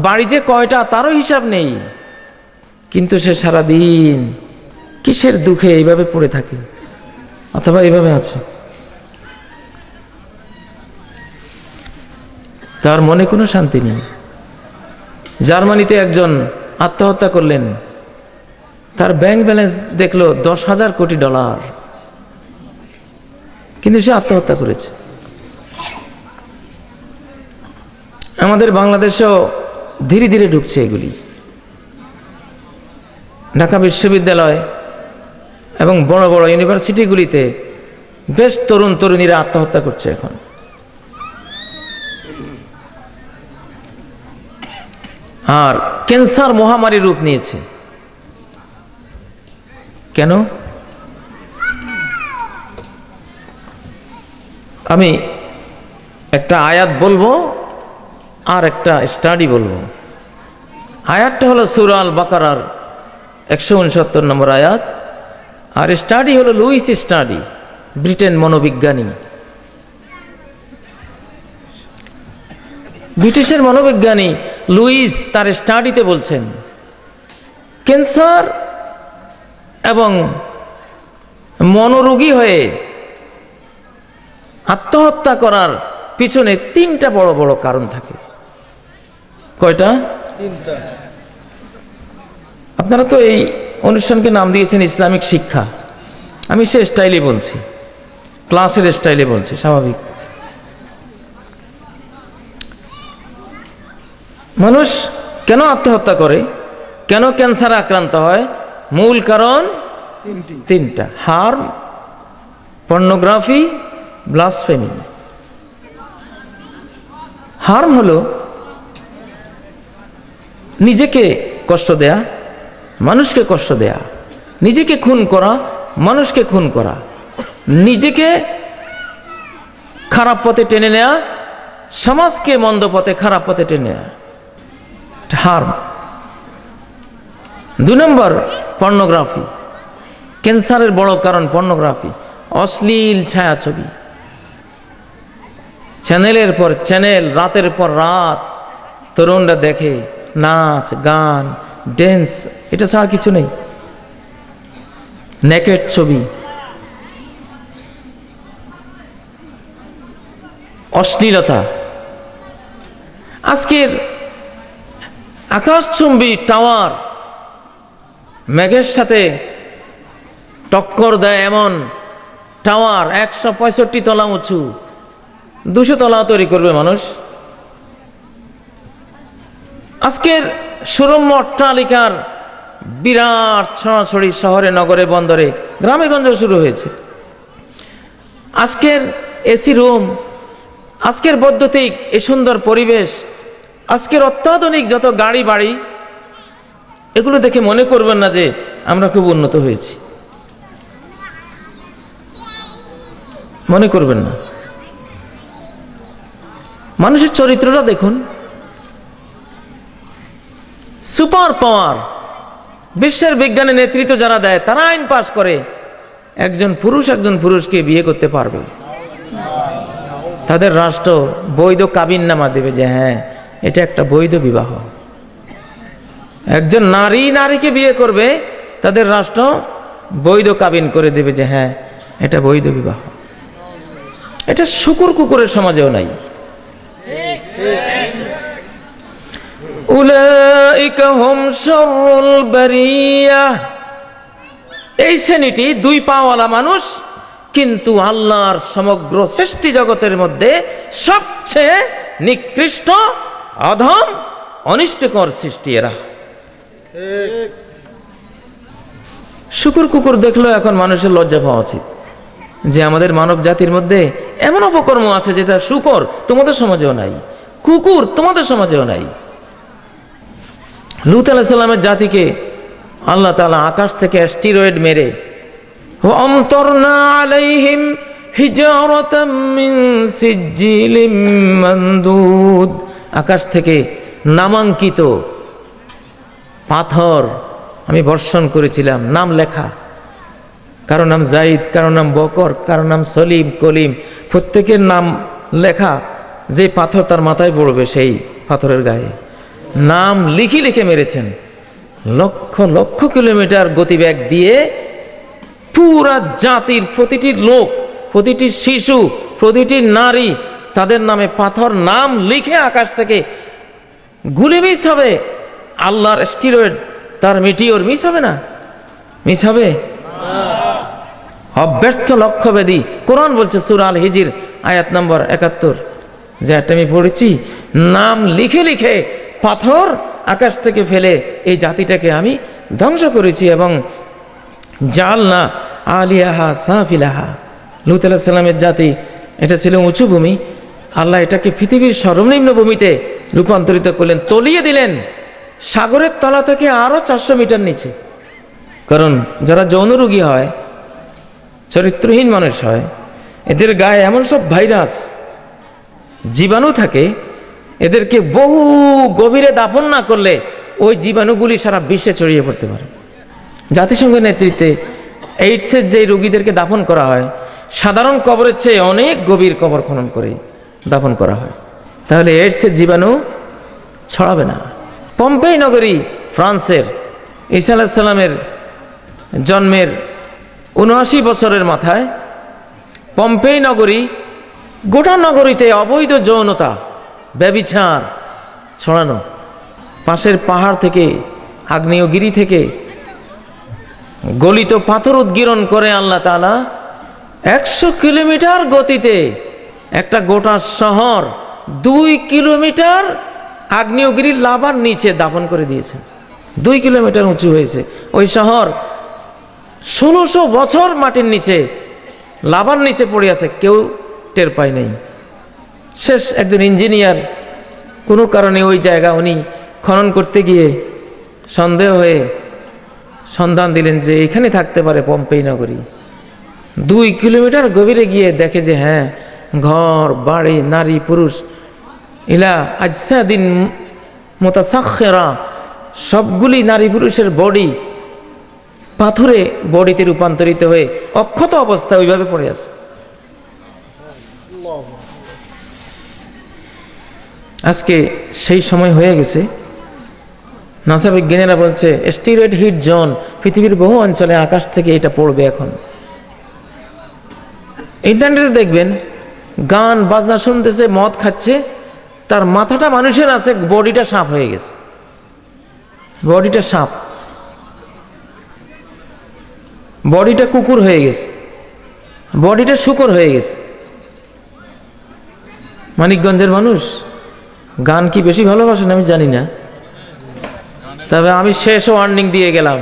বাড়ি যে কয়টা তারও হিসাব নেই। কিন্তু সে সারাদিন কিসের দুঃখে এইভাবে পড়ে থাকে, অথবা এইভাবে আছে। তার মনে কোনো শান্তি নেই। জার্মানিতে একজন আত্মহত্যা করলেন, তার ব্যাংক ব্যালেন্স দেখলো 10,000 কোটি ডলার, কিন্তু সে আত্মহত্যা করেছে। আমাদের বাংলাদেশেও ধীরে ধীরে ঢুকছে এগুলি। ঢাকা বিশ্ববিদ্যালয় এবং বড় বড় ইউনিভার্সিটিগুলিতে বেশ তরুণ তরুণীরা আত্মহত্যা করছে এখন। আর ক্যান্সার মহামারী রূপ নিয়েছে। কেন? আমি একটা আয়াত বলবো আর একটা স্টাডি বলবো। আয়াতটা হলো সূরা আল বাকারার 169 নম্বর আয়াত, আর স্টাডি হলো লুইস স্টাডি, ব্রিটেন মনোবিজ্ঞানী। ব্রিটিশের মনোবিজ্ঞানী লুইস তার স্টাডিতে বলছেন ক্যান্সার এবং মনোরোগী হয়ে আত্মহত্যা করার পিছনে 3টা বড় বড় কারণ থাকে। কয়টা? 3টা। আপনারা তো এই অনুষ্ঠানকে নাম দিয়েছেন ইসলামিক শিক্ষা, আমি সে স্টাইলে বলছি, ক্লাসের স্টাইলে বলছি, স্বাভাবিক। মানুষ কেন আত্মহত্যা করে, কেন ক্যান্সারে আক্রান্ত হয়? মূল কারণ 3টা: হার্ম, পর্নোগ্রাফি, ব্লাসফেমি। হার্ম হলো নিজেকে কষ্ট দেয়া, মানুষকে কষ্ট দেয়া, নিজেকে খুন করা, মানুষকে খুন করা, নিজেকে খারাপ পথে টেনে নেয়া, সমাজকে মন্দ পথে খারাপ পথে টেনে নেয়া, হার্ম। 2 নম্বর পর্নোগ্রাফি। ক্যান্সারের বড় কারণ পর্নোগ্রাফি, অশ্লীল ছায়াছবি, চ্যানেলের পর চ্যানেল, রাতের পর রাত তরুণরা দেখে, নাচ গান ড্যান্স, এটা ছাড়া কিছু নেই। নেকেড ছবি, অশ্লীলতা। আজকের আকাশচুম্বী টাওয়ার মেঘের সাথে টক্কর দেয় এমন টাওয়ার 165 তলা উঁচু, 200 তলা তৈরি করবে মানুষ। আজকের সুরম্য অট্টালিকার বিরাট ছড়াছড়ি শহরে, নগরে, বন্দরে, গ্রামে গঞ্জে শুরু হয়েছে। আজকের এসি রুম, আজকের বৈদ্যুতিক এই সুন্দর পরিবেশ, আজকের অত্যাধুনিক যত গাড়ি বাড়ি, এগুলো দেখে মনে করবেন না যে আমরা খুব উন্নত হয়েছি, মনে করবেন না। মানুষের চরিত্রটা দেখুন, সুপার পাওয়ার। বিশ্বের বিজ্ঞানের নেতৃত্ব যারা দেয় তারা আইন পাস করে একজন পুরুষকে বিয়ে করতে পারবে, তাদের রাষ্ট্র বৈধ কাবিননামা দেবে যে হ্যাঁ এটা একটা বৈধ বিবাহ। একজন নারীকে বিয়ে করবে, তাদের রাষ্ট্র বৈধ কাবিন করে দেবে যে হ্যাঁ এটা বৈধ বিবাহ। এটা শুকুর কুকুরের সমাজেও নাই। উলাইকা হুম শাররুল বারিয়া, এই শ্রেণীটি 2 পাওয়ালা মানুষ, কিন্তু আল্লাহর সমগ্র সৃষ্টি জগতের মধ্যে সবচেয়ে নিকৃষ্ট, অধম, অনিষ্টকর সৃষ্টি এরা। শুকুর কুকুর দেখলো এখন মানুষের লজ্জা পাওয়া উচিত যে আমাদের মানব জাতির মধ্যে এমন অপকর্ম আছে যেটা শুকর তোমাদের সমাজেও নাই, কুকুর তোমাদের সমাজেও নাই। লূত আলাইহিস সালামের জাতিকে আল্লাহ তাআলা আকাশ থেকে অ্যাস্টেরয়েড মেরে আমতারনা আলাইহিম হিজারাতাম মিন সিজিলিম মানদুদ, আকাশ থেকে নামাঙ্কিত পাথর আমি বর্ষণ করেছিলাম, নাম লেখা, কারো নাম জাইদ, কারো নাম বকর, কারো নাম সলিম, কলিম, প্রত্যেকের নাম লেখা। যে পাথর তার মাথায় পড়বে সেই পাথরের গায়ে নাম লিখে লিখে মেরেছেন। লক্ষ লক্ষ কিলোমিটার গতিবেগ দিয়ে পুরা জাতির প্রতিটি লোক, প্রতিটি শিশু, প্রতিটি নারী, তাদের নামে পাথর নাম লিখে আকাশ থেকে গুলি মিস হবে। আল্লাহর অ্যাস্টেরয়েড, তার মিটিওর মিস হবে না? মিস হবে? অব্যর্থ লক্ষ্যভেদী। কোরআন বলছে সূরা আল হিজর আয়াত নম্বর 71, যে একটা আমি পড়েছি, নাম লিখে লিখে পাথর আকাশ থেকে ফেলে এই জাতিটাকে আমি ধ্বংস করেছি, এবং জালনা আলিয়াহা সাফিলাহা, লূত আলাইহিস সালামের জাতি, এটা ছিল উঁচু ভূমি, আল্লাহ এটাকে পৃথিবীর সর্বনিম্ন ভূমিতে রূপান্তরিত করলেন, তলিয়ে দিলেন সাগরের তলা থেকে আরো 400 মিটার নিচে। কারণ যারা যৌন রোগী হয়, চরিত্রহীন মানুষ হয়, এদের গায়ে এমন সব ভাইরাস জীবাণু থাকে, এদেরকে বহু গভীরে দাফন না করলে ওই জীবাণুগুলি সারা বিশ্বে ছড়িয়ে পড়তে পারে। জাতিসংঘের নেতৃত্বে এইডসের যে রোগীদেরকে দাফন করা হয়, সাধারণ কবরের চেয়ে অনেক গভীর কবর খনন করে দাফন করা হয়, তাহলে এইডসের জীবাণু ছড়াবে না। পম্পেই নগরী ফ্রান্সের, ঈসা আলাইহিস সালামের জন্মের ৭৯ বছরের মাথায় পম্পেই নগরী, গোটা নগরীতে অবৈধ যৌনতা, ব্যভিচার ছড়ানো। পাশের পাহাড় থেকে, আগ্নেয়গিরি থেকে গলিত পাথর উদ্গীরণ করে আল্লাহ তাআলা 100 কিলোমিটার গতিতে একটা গোটা শহর 2 কিলোমিটার আগ্নেয়গিরির লাভার নিচে দাফন করে দিয়েছেন। 2 কিলোমিটার উঁচু হয়েছে ওই শহর, 1600 বছর মাটির নিচে, লাভার নিচে পড়ে আছে, কেউ টের পায় নাই। শেষ একজন ইঞ্জিনিয়ার কোনো কারণে ওই জায়গা উনি খনন করতে গিয়ে সন্দেহ হয়ে সন্ধান দিলেন যে এখানে থাকতে পারে পম্পেই নগরী। 2 কিলোমিটার গভীরে গিয়ে দেখে যে হ্যাঁ, ঘর বাড়ি, নারী পুরুষ, ইলা আজসাদিন মুতাসাখখিরা, সবগুলি নারী পুরুষের বডি পাথরে বডিতে রূপান্তরিত হয়ে অক্ষত অবস্থায় ওইভাবে পড়ে আছে। আজকে সেই সময় হয়ে গেছে, নাসা বিজ্ঞানীরা বলছে স্টেরয়েড হিট জোন পৃথিবীর বহু অঞ্চলে আকাশ থেকে এটা পড়বে। এখন ইন্টারনেটে দেখবেন গান বাজনা শুনতেছে, মদ খাচ্ছে, তার মাথাটা মানুষের আছে, বডিটা সাপ হয়ে গেছে, বডিটা সাপ, বডিটা কুকুর হয়ে গেছে, বডিটা শূকর হয়ে গেছে। মানিকগঞ্জের মানুষ গান কি বেশি ভালোবাসেন আমি জানি না, তবে আমি শেষ ওয়ার্নিং দিয়ে গেলাম,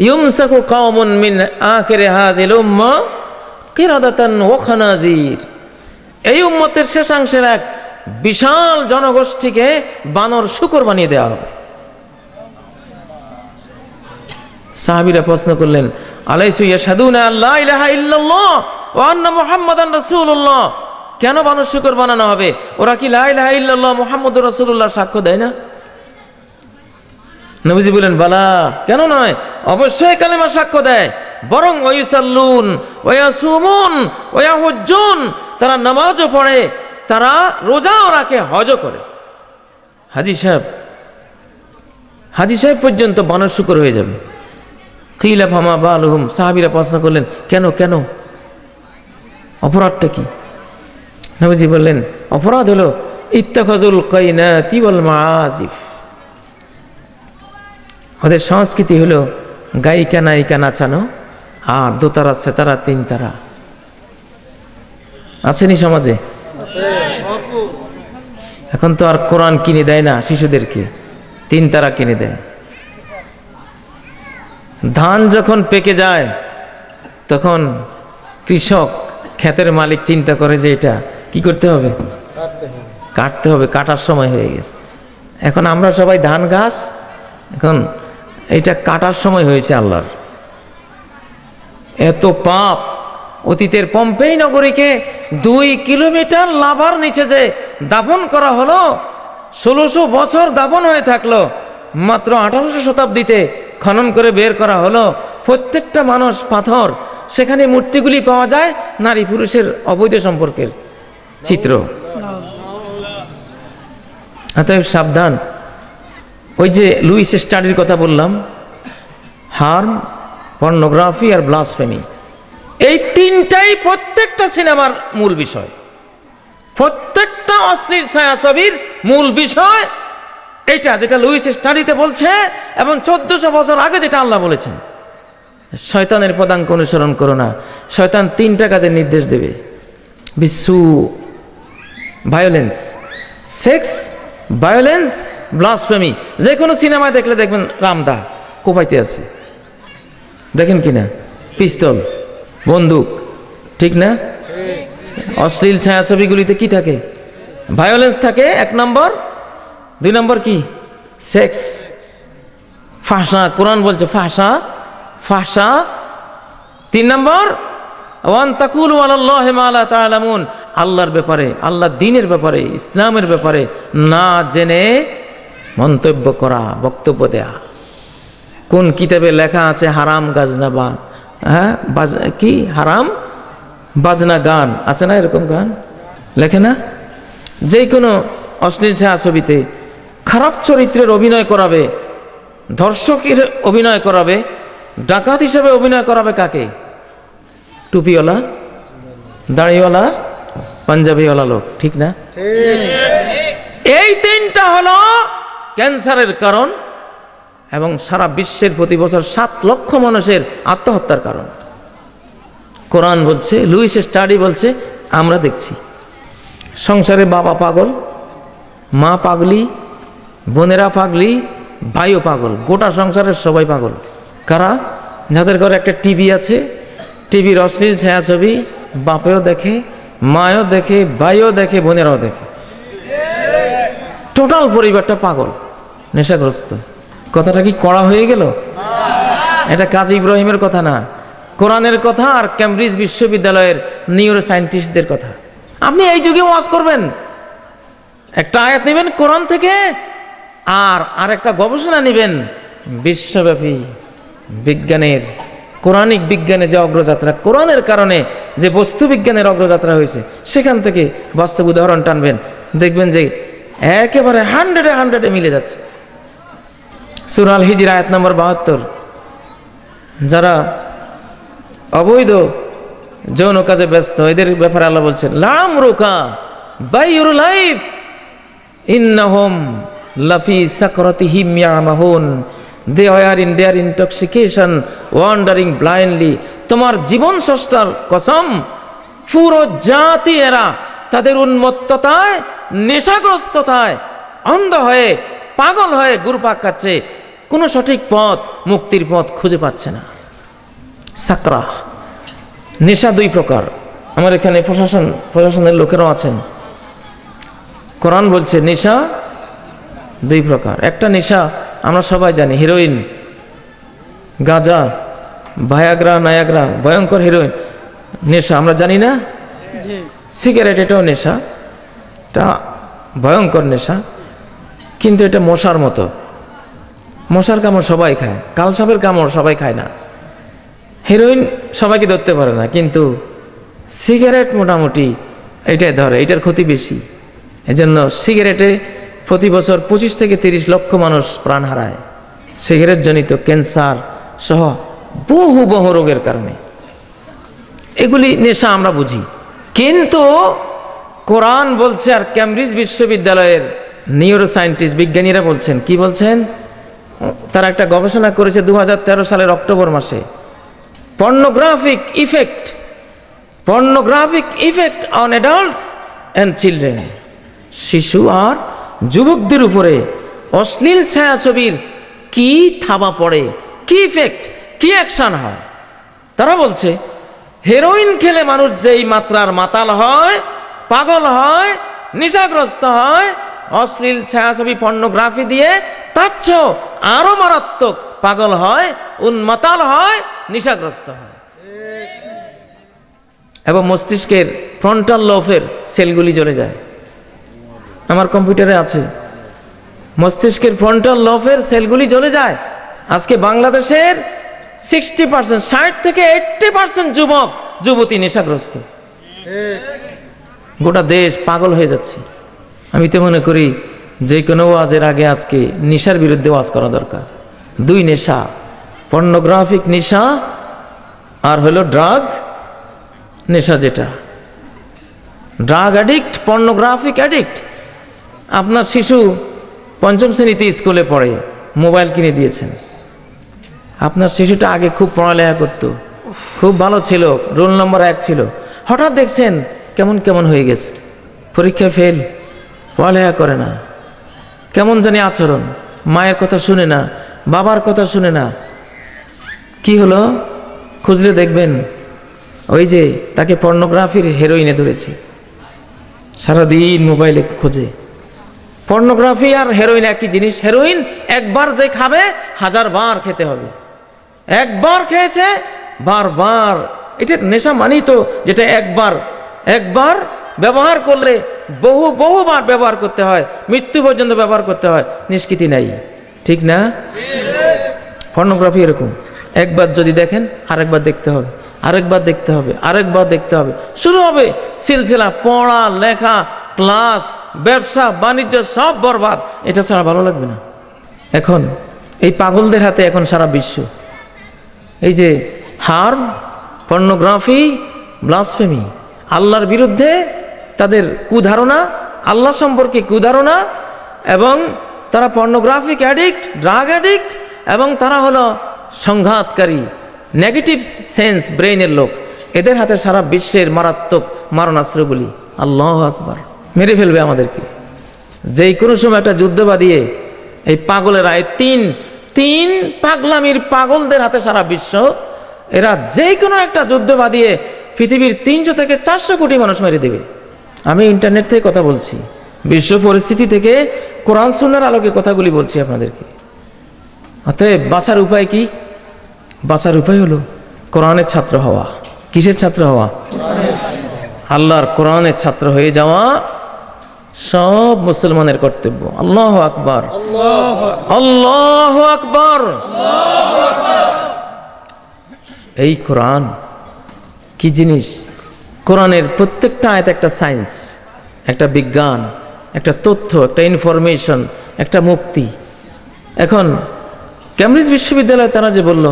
ইউমসাকু কওমুন মিন আখিরি হাযিল উম্মাহ কিরাদাতান ওয়া খানাজির। এই উম্মতের শেষাংশের এক বিশাল জনগোষ্ঠীকে বানর শূকর বানিয়ে দেওয়া হবে। সাহাবীরা প্রশ্ন করলেন, আলাইসু ইয়াশহাদুনা আল্লা ইলাহা ইল্লাল্লাহ ওয়া আন্না মুহাম্মাদান রাসূলুল্লাহ, কেন বানর শূকর বানানো হবে? ওরা কি লা ইলাহা ইল্লাল্লাহ মুহাম্মাদুর রাসূলুল্লাহ সাক্ষ্য দেয় না? নবীজি বলেন, বালা, কেন নয়, অবশ্যই কালেমা সাক্ষ্য দেয়, বরং ওয়ায়ুসাল্লুন ওয়ায়াসুমুন ওয়ায়াহুজ্জুন, তারা নামাজও পড়ে, তারা রোজাও রাখে, হজও করে। হাজী সাহেব পর্যন্ত বানর শূকর হয়ে যাবে। কিলা ফামা বালুহুম, সাহাবীরা প্রশ্ন করলেন, কেন কেন, অপরাধটা কি? নবীজি বললেন, অপরাধ হলো ইত্তাখাযুল কাইনাতি ওয়াল মাআজিফ, ওদের সংস্কৃতি হলো গায়িকা নায়িকা নাচানো আর দোতারা সেতারা তিন তারা। আছেনি সমাজে? এখন তো আর কোরআন কিনে দেয় না শিশুদেরকে, তিন তারা কিনে দেয়। ধান যখন পেকে যায় তখন কৃষক, ক্ষেতের মালিক চিন্তা করে যে এটা কি করতে হবে, কাটতে হবে, কাটার সময় হয়ে গেছে। এখন আমরা সবাই ধান গাছ, এখন এটা কাটার সময় হয়েছে আল্লাহর। এত পাপ! অতীতের পম্পেই নগরীকে 2 কিলোমিটার লাভার নিচে যে দাফন করা হলো, 1600 বছর দাফন হয়ে থাকলো, মাত্র 1800 শতাব্দীতে খনন করে বের করা হলো। প্রত্যেকটা মানুষ পাথর, সেখানে মূর্তিগুলি পাওয়া যায় নারী পুরুষের অবৈধ সম্পর্কের চিত্র। অতএব সাবধান। ওই যে লুইস স্টাডির কথা বললাম, হার্ম, পর্নোগ্রাফি আর ব্লাসফেমি, এই তিনটাই প্রত্যেকটা সিনেমার মূল বিষয়, প্রত্যেকটা অশ্লীল ছায়াছবির মূল বিষয় এটা, যেটা লুইস স্টাডিতে বলছে, এবং 1400 বছর আগে যেটা আল্লাহ বলেছেন। শয়তানের পদাঙ্ক অনুসরণ করো না। শয়তান 3টা কাজের নির্দেশ দেবে: বিশ্বু, ভায়োলেন্স, সেক্স, ভায়োলেন্স, ব্লাসফেমি। যে কোনো সিনেমায় দেখলে দেখবেন রামদা কোপাইতে আছে, দেখেন কিনা, পিস্তল, বন্দুক, ঠিক না? অশ্লীল ছায়াছবিগুলিতে কি থাকে? ভায়োলেন্স থাকে 1 নম্বর। 2 নম্বর কি? সেক্স, ফাহশা। কোরআন বলছে ফাহশা, ফাহশা। 3 নম্বর ওয়ান তাকুলু আলাল্লাহি মা লা তা'লামুন, আল্লাহর ব্যাপারে, আল্লাহর দ্বীনের ব্যাপারে, ইসলামের ব্যাপারে না জেনে মন্তব্য করা, বক্তব্য দেয়া। কোন কিতাবে লেখা আছে হারাম গাজনা বা কি হারাম বাজনা গান আছে না? এরকম গান লেখে না? যে কোনো অশ্লীল ছায়াছবিতে খারাপ চরিত্রের অভিনয় করাবে, ধর্ষকের অভিনয় করাবে, ডাকাত হিসেবে অভিনয় করাবে কাকে? টুপিওয়ালা, দাড়িওয়ালা, পাঞ্জাবিওয়ালা লোক, ঠিক না? এই 3টা হলো ক্যান্সারের কারণ এবং সারা বিশ্বের প্রতি বছর 7 লক্ষ মানুষের আত্মহত্যার কারণ। কোরআন বলছে, লুইস স্টাডি বলছে, আমরা দেখছি সংসারে বাবা পাগল, মা পাগলি, বোনেরা পাগলি, ভাইও পাগল, গোটা সংসারের সবাই পাগল। কারা? যাদের ঘরে একটা টিভি আছে, টিভির অশ্লীল ছায়াছবি বাপেও দেখে, মায়ও দেখে, ভাইও দেখে, বোনেরাও দেখে। টোটাল পরিবারটা পাগল, নেশাগ্রস্ত। কথাটা কি কড়া হয়ে গেল? এটা কাজী ইব্রাহিমের কথা না, কোরআনের কথা আর ক্যামব্রিজ বিশ্ববিদ্যালয়ের নিউরো সায়েন্টিস্টদের কথা। আপনি এই যুগে ওয়াজ করবেন, একটা আয়াত নেবেন কোরআন থেকে আর আরেকটা গবেষণা নেবেন বিশ্বব্যাপী বিজ্ঞানের, কোরআনিক বিজ্ঞানে যে অগ্রযাত্রা, কোরআনের কারণে যে বস্তু বিজ্ঞানের অগ্রযাত্রা হয়েছে, সেখান থেকে বাস্তব উদাহরণ টানবেন, দেখবেন যে একেবারে 100-এ মিলে যাচ্ছে। সূরা আল হিজর আয়াত নম্বর 72, যারা অবৈধ যৌন কাজে ব্যস্ত, এদের ব্যাপারে আল্লাহ বলছেন লামরুকা বাই ইউর লাইফ ইন্নাহুম লাফি সাকরাতিহিম ইয়ামাহুন, they are in their intoxication wandering blindly. তোমার জীবন স্রষ্টার কসম, পুরো জাতি এরা তাদের উন্মত্ততায়, নেশাগ্রস্ততায় অন্ধ হয়ে, পাগল হয়ে ঘুরপাক খাচ্ছে, কোনো সঠিক পথ, মুক্তির পথ খুঁজে পাচ্ছে না। সাকরা, নেশা 2 প্রকার। আমার এখানে প্রশাসনের লোকেরাও আছেন। কোরআন বলছে নেশা 2 প্রকার। একটা নেশা আমরা সবাই জানি, হিরোইন, গাঁজা, ভায়াগ্রা, নায়াগ্রা, ভয়ঙ্কর হিরোইন নেশা, আমরা জানি না? সিগারেট, এটাও নেশা, এটা ভয়ঙ্কর নেশা, কিন্তু এটা মশার মতো। মশার কামড় সবাই খায়, কালসাপের কামড় সবাই খায় না। হিরোইন সবাইকে ধরতে পারে না, কিন্তু সিগারেট মোটামুটি এটাই ধরে, এটার ক্ষতি বেশি। এজন্য সিগারেটে প্রতি বছর 25 থেকে 30 লক্ষ মানুষ প্রাণ হারায় সিগারেট জনিত ক্যান্সার সহ বহু বহু রোগের কারণে। এগুলি নেশা আমরা বুঝি, কিন্তু কোরআন বলছে, আর ক্যামব্রিজ বিশ্ববিদ্যালয়ের নিউরো সায়েন্টিস্ট বিজ্ঞানীরা বলছেন, কি বলছেন? তারা একটা গবেষণা করেছে 2013 সালের অক্টোবর মাসে, pornographic effect on adults and children, শিশু আর যুবকদের উপরে অশ্লীল ছায়াছবির কি থাবা পড়ে, কি ইফেক্ট, কি অ্যাকশন হয়। তারা বলছে হেরোইন খেলে মানুষ যেই মাত্রার মাতাল হয়, পাগল হয়, নেশাগ্রস্ত হয়, অশ্লীল ছায়াছবি পর্নোগ্রাফি দিয়ে তার চেয়েও আরো মারাত্মক পাগল হয়, উন্মাতাল হয়, নেশাগ্রস্ত হয়। এবং মস্তিষ্কের ফ্রন্টাল লোবের সেলগুলি জ্বলে যায়। আমার কম্পিউটারে আছে, মস্তিষ্কের ফ্রন্টাল লোবের সেলগুলি জ্বলে যায়। আজকে বাংলাদেশের 60%, 60 থেকে 80% যুবক যুবতী নেশাগ্রস্ত। গোটা দেশ পাগল হয়ে যাচ্ছে। আমি তো মনে করি যে কোনো ওয়াজের আগে আজকে নেশার বিরুদ্ধে ওয়াজ করা দরকার। 2 নেশা, পর্নোগ্রাফিক নেশা আর হলো ড্রাগ নেশা, যেটা ড্রাগ অ্যাডিক্ট, পর্নোগ্রাফিক অ্যাডিক্ট। আপনার শিশু 5ম শ্রেণীতে স্কুলে পড়ে, মোবাইল কিনে দিয়েছেন। আপনার শিশুটা আগে খুব পড়ালেখা করত, খুব ভালো ছিল, রোল নম্বর 1 ছিল, হঠাৎ দেখছেন কেমন কেমন হয়ে গেছে, পরীক্ষায় ফেল, পড়ালেখা করে না, কেমন জানি আচরণ, মায়ের কথা শুনে না, বাবার কথা শুনে না। কি হলো? খুঁজলে দেখবেন ওই যে তাকে পর্নোগ্রাফির হেরোইনে ধরেছে, সারাদিন মোবাইলে খোঁজে। পর্নোগ্রাফি আর হেরোইন একই জিনিস। হেরোইন একবার যে খাবে 1000 বার খেতে হবে, একবার খেয়েছে বারবার। এটা নেশা মানি তো, যেটা একবার ব্যবহার করলে বহুবার ব্যবহার করতে হয়, মৃত্যু পর্যন্ত ব্যবহার করতে হয়, নিষ্কৃতি নাই, ঠিক না? পর্নোগ্রাফি এরকম, একবার যদি দেখেন আরেকবার দেখতে হবে, আরেকবার দেখতে হবে, আরেকবার দেখতে হবে, শুরু হবে সিলসিলা, পড়া লেখা ক্লাস ব্যবসা বাণিজ্য সব বরবাদ। এটা ছাড়া ভালো লাগবে না। এখন এই পাগলদের হাতে এখন সারা বিশ্ব। এই যে হার্ম, পর্নোগ্রাফি, ব্লাসফেমি, আল্লাহর বিরুদ্ধে তাদের কুধারণা, আল্লাহ সম্পর্কে কুধারণা, এবং তারা পর্নোগ্রাফিক অ্যাডিক্ট, ড্রাগ অ্যাডিক্ট, এবং তারা হলো সংঘাতকারী, নেগেটিভ সেন্স ব্রেইনের লোক। এদের হাতে সারা বিশ্বের মারাত্মক মারণাস্ত্রগুলি, আল্লাহু আকবার, মেরে ফেলবে আমাদেরকে। যেই কোনো সময় একটা যুদ্ধ বাঁধিয়ে এই পাগলেরা, এই তিন পাগলামির পাগলদের হাতে সারা বিশ্ব, এরা যে কোনো একটা যুদ্ধ বাঁধিয়ে পৃথিবীর 300 থেকে 400 কোটি মানুষ মেরে দেবে। আমি ইন্টারনেট থেকে কথা বলছি, বিশ্ব পরিস্থিতি থেকে কোরআন সুন্নাহর আলোকে কথাগুলি বলছি আপনাদেরকে। অতএব বাঁচার উপায় কি? বাঁচার উপায় হলো কোরআনের ছাত্র হওয়া। কিসের ছাত্র হওয়া? আল্লাহর কোরআনের ছাত্র হয়ে যাওয়া সব মুসলমানের কর্তব্য। আল্লাহু আকবার, আল্লাহু আকবার। এই কোরআন কি জিনিস? কোরআনের প্রত্যেকটা আয়াত একটা সায়েন্স, একটা বিজ্ঞান, একটা তথ্য, একটা ইনফরমেশন, একটা মুক্তি। এখন কেমব্রিজ বিশ্ববিদ্যালয়ে তারা যে বলল,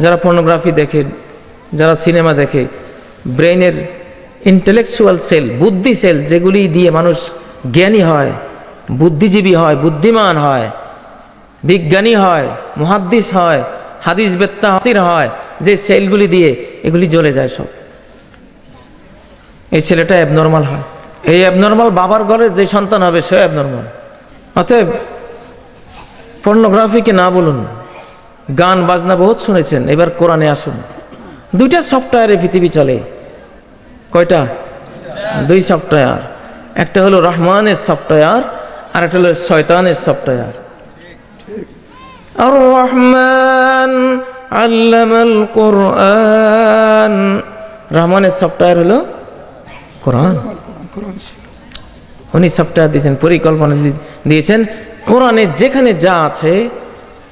যারা পর্নোগ্রাফি দেখে, যারা সিনেমা দেখে, ব্রেইনের ইন্টেলেকচুয়াল সেল, বুদ্ধি সেল, যেগুলি দিয়ে মানুষ জ্ঞানী হয়, বুদ্ধিজীবী হয়, বুদ্ধিমান হয়, বিজ্ঞানী হয়, মুহাদ্দিস হয়, হাদিস বেত্তা হাসির হয়, যে সেলগুলি দিয়ে এগুলি জ্বলে যায় সব। এই ছেলেটা অ্যাবনর্মাল হয়। এই অ্যাবনর্মাল বাবার ঘরে যে সন্তান হবে সে অ্যাবনর্মাল। অতএব পর্নোগ্রাফিকে না বলুন। গান বাজনা বহুত শুনেছেন, এবার কোরআনে আসুন। 2টা সফটওয়্যারে পৃথিবী চলে। কয়টা? 2 সফটওয়্যার। একটা হলো রহমানের সফটওয়্যার, আর একটা হলো শয়তানের সফটওয়্যার। আর রহমান আল্লামাল কোরআন। রহমানের সফটওয়্যার হলো কোরআন। উনি সফটওয়্যার দিয়েছেন, পরিকল্পনা দিয়েছেন, কোরআনে যেখানে যা আছে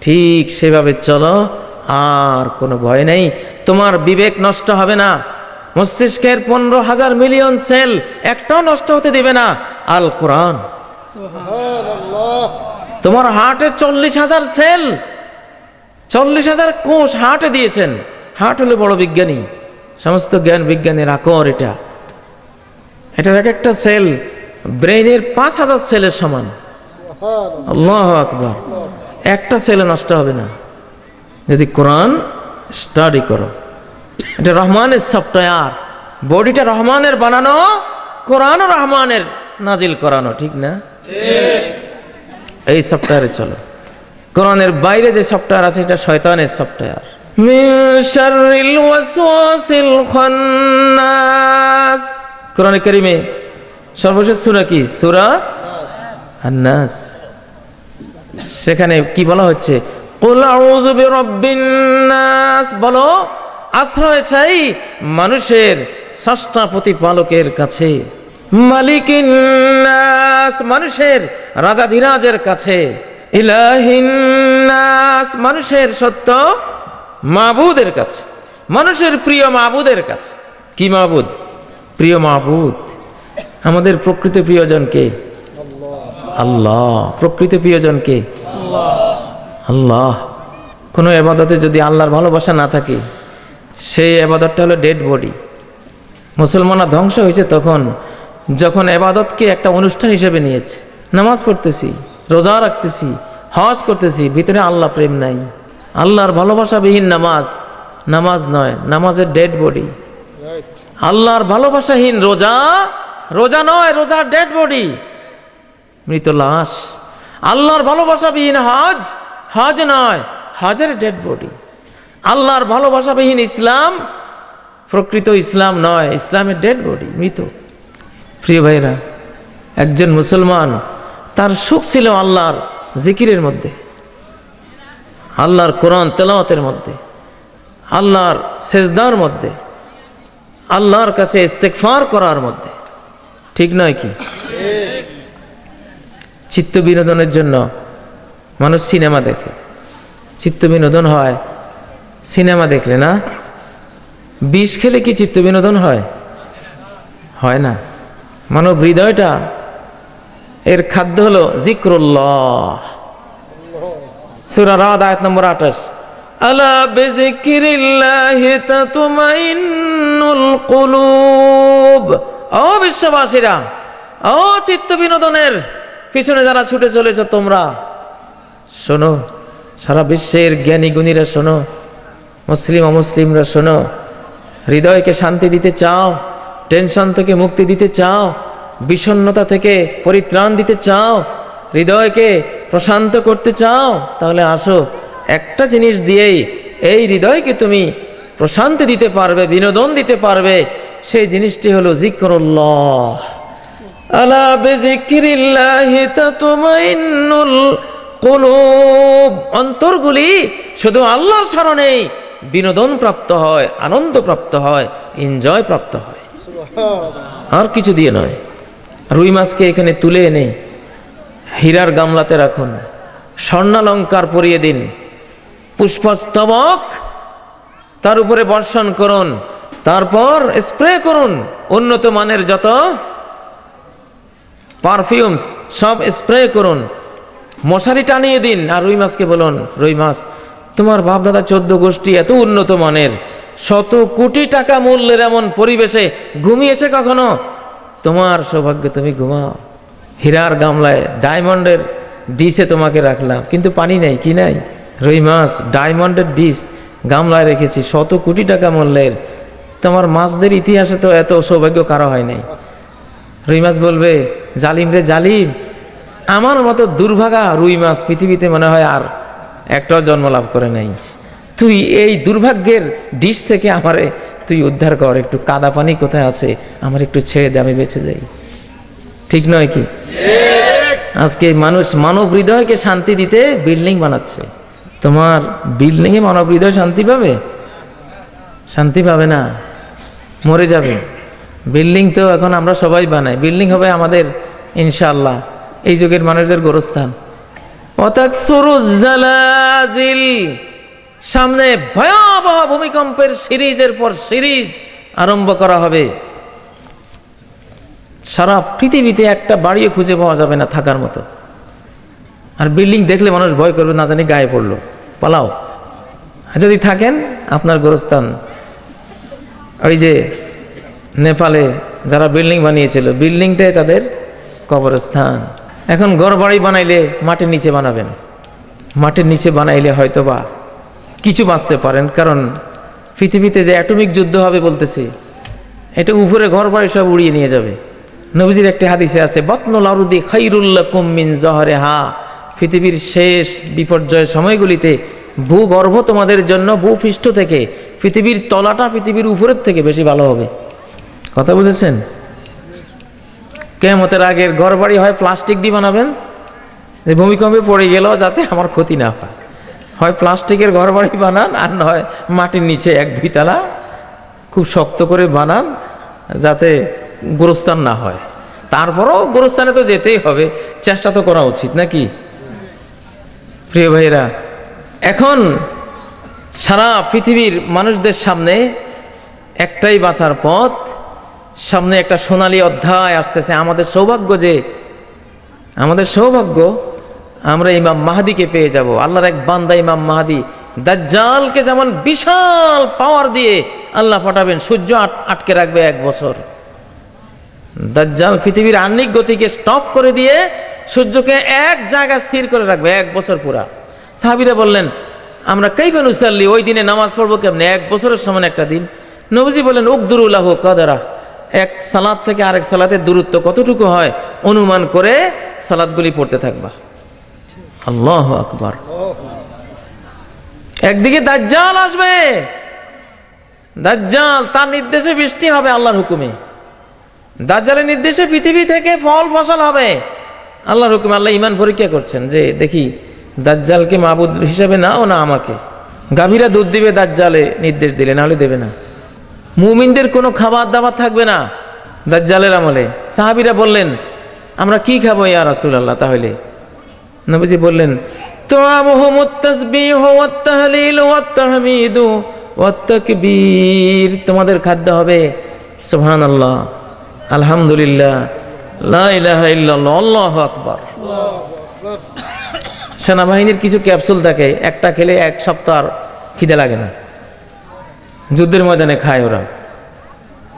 ঠিক সেভাবে চলো, আর কোনো ভয় নেই, তোমার বিবেক নষ্ট হবে না। মস্তিষ্কের 15,000 মিলিয়ন সেল একটাও নষ্ট হতে দেবে না আল কোরআন। তোমার হার্টে 40,000 সেল, 40,000 কোষ হার্টে দিয়েছেন। হার্ট হলো বড় বিজ্ঞানী, সমস্ত জ্ঞান বিজ্ঞানের আকর। এটার এক একটা সেল ব্রেইনের 5,000 সেলের সমান। আল্লাহু আকবার। একটা সেলে নষ্ট হবে না যদি কোরআন স্টাডি করো। এটা রহমানের সফটওয়্যার, বডিটা রহমানের বানানো, কোরআনও রহমানের নাজিল করানো, ঠিক না? এই সফটওয়্যারে চলো। কোরআনের বাইরে যে সফটওয়্যার আছে এটা শয়তানের সফটওয়্যার। মিন শাররিল ওয়াসওয়াসিল খান্নাস। কোরআনে কারীমে সর্বশেষ সূরা কি? সূরা আন-নাস। সেখানে কি বলা হচ্ছে? কুল আউযু বিরাব্বিন নাস। বলো আশ্রয় চাই মানুষের স্রষ্টা প্রতিপালকের কাছে, মালিকিন নাস, মানুষের রাজাধিরাজের কাছে, ইলাহিন নাস, মানুষের সত্য মাবুদের কাছে, মানুষের প্রিয় মাবুদের কাছে। কি মাবুদ? প্রিয় মাবুদ। আমাদের প্রকৃত প্রিয়জন কে? আল্লাহ। প্রকৃত প্রিয়জন কে? আল্লাহ। কোনো ইবাদতে যদি আল্লাহর ভালোবাসা না থাকে, সেই ইবাদতটা হলো ডেড বডি। মুসলমানরা ধ্বংস হয়েছে তখন যখন ইবাদতকে একটা অনুষ্ঠান হিসেবে নিয়েছে। নামাজ পড়তেছি, রোজা রাখতেছি, হজ করতেছি, ভিতরে আল্লাহ প্রেম নাই। আল্লাহর ভালোবাসাবিহীন নামাজ নামাজ নয়, নামাজের ডেড বডি। আল্লাহর ভালোবাসাহীন রোজা রোজা নয়, রোজার ডেড বডি, মৃত লাশ। আল্লাহর ভালোবাসাবিহীন হজ হজ নয়, হজের ডেড বডি। আল্লাহর ভালোবাসাবিহীন ইসলাম প্রকৃত ইসলাম নয়, ইসলামের ডেড বডি, মৃত। প্রিয় ভাইরা, একজন মুসলমান তার সুখ ছিল আল্লাহর জিকিরের মধ্যে, আল্লাহর কোরআন তেলাওয়াতের মধ্যে, আল্লাহর সেজদার মধ্যে, আল্লাহর কাছে ইস্তেগফার করার মধ্যে, ঠিক নয় কি? চিত্ত বিনোদনের জন্য মানুষ সিনেমা দেখে, চিত্ত বিনোদন হয় সিনেমা দেখলে না? বিষ খেলে কি চিত্ত বিনোদন হয়? হয় না। মানব হৃদয়টা এর খাদ্য হলো জিক্রুল্লাহ। সূরা রাদ আয়াত নম্বর 28, আলা বিযিক্রিল্লাহি তাতমাইন্নুল কুলুব। ও বিশ্ববাসীরা, ও চিত্ত বিনোদনের পিছনে যারা ছুটে চলেছ তোমরা শোনো, সারা বিশ্বের জ্ঞানী গুণীরা শোনো, মুসলিম অমুসলিমরা শোনো। হৃদয়কে শান্তি দিতে চাও, টেনশন থেকে মুক্তি দিতে চাও, বিষণ্ণতা থেকে পরিত্রাণ দিতে চাও, হৃদয়কে প্রশান্ত করতে চাও, তাহলে আসো, একটা জিনিস দিয়েই এই হৃদয়কে তুমি প্রশান্তি দিতে পারবে, বিনোদন দিতে পারবে। সেই জিনিসটি হলো জিক্রুল্লাহ। আলা বিযিক্রিল্লাহি তাতমাইন্নুল কুলুব। অন্তরগুলি শুধু আল্লাহর স্মরণেই বিনোদন প্রাপ্ত হয়, আনন্দ প্রাপ্ত হয়, এনজয় প্রাপ্ত হয়, আর কিছু দিয়ে নয়। রুই মাছকে এখানে তুলে এনে হীরার গামলাতে রাখুন, স্বর্ণালঙ্কার পরিয়ে দিন, পুষ্পস্তবক তার উপরে বর্ষণ করুন, তারপর স্প্রে করুন উন্নত মানের যত পারফিউমস সব স্প্রে করুন, মশারি টানিয়ে দিন। আর রুই মাছকে বলুন, রুই মাছ, তোমার বাপ দাদা 14 গোষ্ঠী এত উন্নত মানের, শত কোটি টাকা মূল্যের এমন পরিবেশে ঘুমিয়েছে কখনো? তোমার সৌভাগ্য, তুমি ঘুমাও। হীরার গামলায় ডায়মন্ডের ডিশে তোমাকে রাখলাম, কিন্তু পানি নেই, কি নাই? রুই মাছ ডায়মন্ডের ডিশ গামলায় রেখেছি, শত কোটি টাকা মূল্যের। তোমার মাছদের ইতিহাসে তো এত সৌভাগ্য কারো হয় নাই। রুই মাছ বলবে, জালিম রে জালিম, আমার মতো দুর্ভাগা রুই মাছ পৃথিবীতে মনে হয় আর একটাও জন্ম লাভ করে নাই। তুই এই দুর্ভাগ্যের ডিশ থেকে আমারে তুই উদ্ধার কর, একটু কাদা পানি কোথায় আছে আমার একটু ছেড়ে দে, আমি বেঁচে যাই। ঠিক নয় কি? আজকে মানুষ মানব হৃদয়কে শান্তি দিতে বিল্ডিং বানাচ্ছে। তোমার বিল্ডিং এ মানব হৃদয় শান্তি পাবে? শান্তি পাবে না, মরে যাবে। বিল্ডিং তো এখন আমরা সবাই বানাই, বিল্ডিং হবে আমাদের ইনশাআল্লাহ এই যুগের মানুষদের গোরস্থান। সামনে ভয়াবহ ভূমিকম্পের সিরিজের পর সিরিজ আরম্ভ করা হবে। সারা পৃথিবীতে একটা বাড়িও খুঁজে পাওয়া যাবে না থাকার মতো। আর বিল্ডিং দেখলে মানুষ ভয় করবে, না জানি গায়ে পড়লো, পালাও। যদি থাকেন আপনার গোরস্থান ওই যে নেপালে যারা বিল্ডিং বানিয়েছিল, বিল্ডিংটাই তাদের কবরস্থান। এখন ঘর বাড়ি বানাইলে মাটির নিচে বানাবেন, মাটির নিচে বানাইলে হয়তোবা কিছু বাঁচতে পারেন, কারণ পৃথিবীতে যে অ্যাটমিক যুদ্ধ হবে বলতেছি, এটা উপরে ঘর বাড়ি সব উড়িয়ে নিয়ে যাবে। নবীজির একটি হাদিসে আছে, বাতনুল আরদি খায়রুল লাকুম মিন যহরিহা, পৃথিবীর শেষ বিপর্যয়ের সময়গুলিতে ভূগর্ভ তোমাদের জন্য ভূপৃষ্ঠ থেকে, পৃথিবীর তলাটা পৃথিবীর উপরের থেকে বেশি ভালো হবে। কথা বুঝেছেন? কিয়ামতের আগের ঘর বাড়ি হয় প্লাস্টিক দিয়ে বানাবেন, ভূমিকম্পে পড়ে গেল যাতে আমার ক্ষতি না হয়। হয় প্লাস্টিকের ঘর বাড়ি বানান, আর নয় মাটির নিচে 1-2 তলা খুব শক্ত করে বানান, যাতে গোরস্থান না হয়। তারপরও গোরস্থানে তো যেতেই হবে, চেষ্টা তো করা উচিত নাকি? প্রিয় ভাইরা, এখন সারা পৃথিবীর মানুষদের সামনে একটাই বাঁচার পথ, সামনে একটা সোনালী অধ্যায় আসতেছে। আমাদের সৌভাগ্য যে, আমাদের সৌভাগ্য আমরা ইমাম মাহদিকে পেয়ে যাব। আল্লাহর এক বান্দা ইমাম মাহদি, দাজ্জালকে যেমন বিশাল পাওয়ার দিয়ে আল্লাহ পাঠাবেন, সূর্য আটকে রাখবে 1 বছর। দাজ্জাল পৃথিবীর আহ্নিক গতিকে স্টপ করে দিয়ে সূর্যকে এক জায়গায় স্থির করে রাখবে 1 বছর পুরা। সাহাবীরা বললেন, আমরা কাইফা নুসাল্লি, ওই দিনে নামাজ পড়বো কেমনে? 1 বছরের সমান একটা দিন। নবীজি বলেন, উকদুরুল্লাহু কাদারা, এক সালাত থেকে আরেক সালাতের দূরত্ব কতটুকু হয় অনুমান করে সালাতগুলি পড়তে থাকবা। আল্লাহু আকবার। একদিকে দাজ্জাল আসবে, দাজ্জাল তার নির্দেশে বৃষ্টি হবে আল্লাহর হুকুমে, দাজ্জালের নির্দেশে পৃথিবী থেকে ফল ফসল হবে আল্লাহর হুকুমে। আল্লাহ ঈমান পরীক্ষা করছেন যে দেখি দাজ্জালকে মাবুদ হিসেবে নাও না আমাকে। গাভীরা দুধ দিবে দাজ্জালে নির্দেশ দিলে, নাহলে দেবে না। মুমিনদের কোনো খাবার দাবার থাকবে না দাজ্জালের আমলে। সাহাবীরা বললেন আমরা কি খাবো ইয়া রাসূলুল্লাহ? তাহলে নবীজি বললেন তুআমুহুমুত তাসবিহু ওয়াত তাহলিলু ওয়াত তাহমিদু ওয়াত তাকবীর, তোমাদের খাদ্য হবে সুবহানাল্লাহ, আলহামদুলিল্লাহ, লা ইলাহা ইল্লাল্লাহ, আল্লাহু আকবার। সেনাবাহিনীর কিছু ক্যাপসুল থাকে, একটা খেলে এক সপ্তাহ আর খিদে লাগে না, যুদ্ধের ময়দানে খায় ওরা।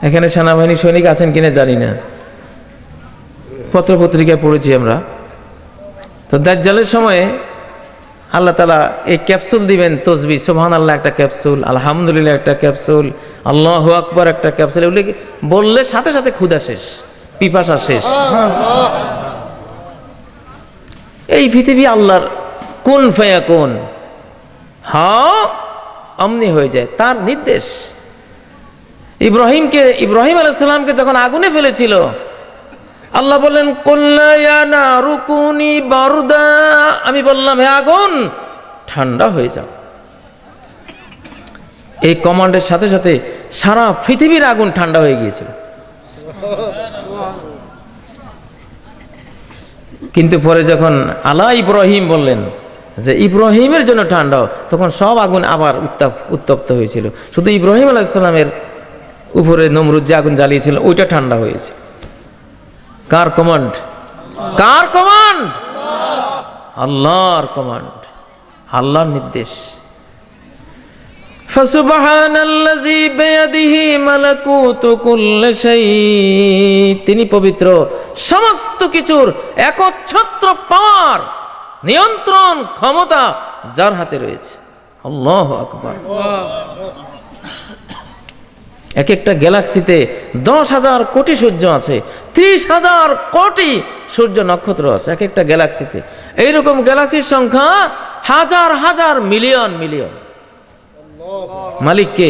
এখানে সেনাবাহিনী সৈনিক আছেন কিনা জানি না, পত্রপত্রিকায় পড়েছি আমরা। তো দাজ্জালের সময়ে আল্লাহ তাআলা এই ক্যাপসুল দিবেন, তসবিহ সুবহানাল্লাহ একটা ক্যাপসুল, আলহামদুলিল্লাহ একটা ক্যাপসুল, আল্লাহু আকবার একটা ক্যাপসুল। এগুলি বললে সাথে সাথে ক্ষুধা শেষ, পিপাসা শেষ। এই পৃথিবী আল্লাহর কুন ফায়াকুন, হ্যাঁ অমনি হয়ে যায়, তার নির্দেশ। ইব্রাহিম আলাইহিস সালামকে যখন আগুনে ফেলেছিল আল্লাহ বললেন কুল্লা ইয়া নারু কুনি বারদা, আমি বললাম হে আগুন ঠান্ডা হয়ে যাও। এই কমান্ডের সাথে সাথে সারা পৃথিবীর আগুন ঠান্ডা হয়ে গিয়েছিল। কিন্তু পরে যখন আলা ইব্রাহিম বললেন যে ইব্রাহিমের জন্য ঠান্ডা, তখন সব আগুন আবার উত্তপ্ত হয়েছিল। শুধু ইব্রাহিম আলাইহিস সালামের উপরে নমরুদ যে আগুন জ্বালিয়েছিল ওইটা ঠান্ডা হয়েছে। কার কমান্ড? কার কমান্ড? আল্লাহর কমান্ড, আল্লাহর নির্দেশ। ফাসুবহানাল্লাযী বিয়াদিহি মালাকুতু কুল্লি শাই, তিনি পবিত্র, সমস্ত কিছুর একচ্ছত্র পাওয়ার, নিয়ন্ত্রণ ক্ষমতা যার হাতে রয়েছে। আল্লাহু আকবার। এক একটা গ্যালাক্সিতে 10,000 কোটি সূর্য আছে, 30,000 কোটি সূর্য নক্ষত্র আছে এক একটা গ্যালাক্সিতে। এইরকম গ্যালাক্সির সংখ্যা হাজার হাজার মিলিয়ন মিলিয়ন। মালিক কে?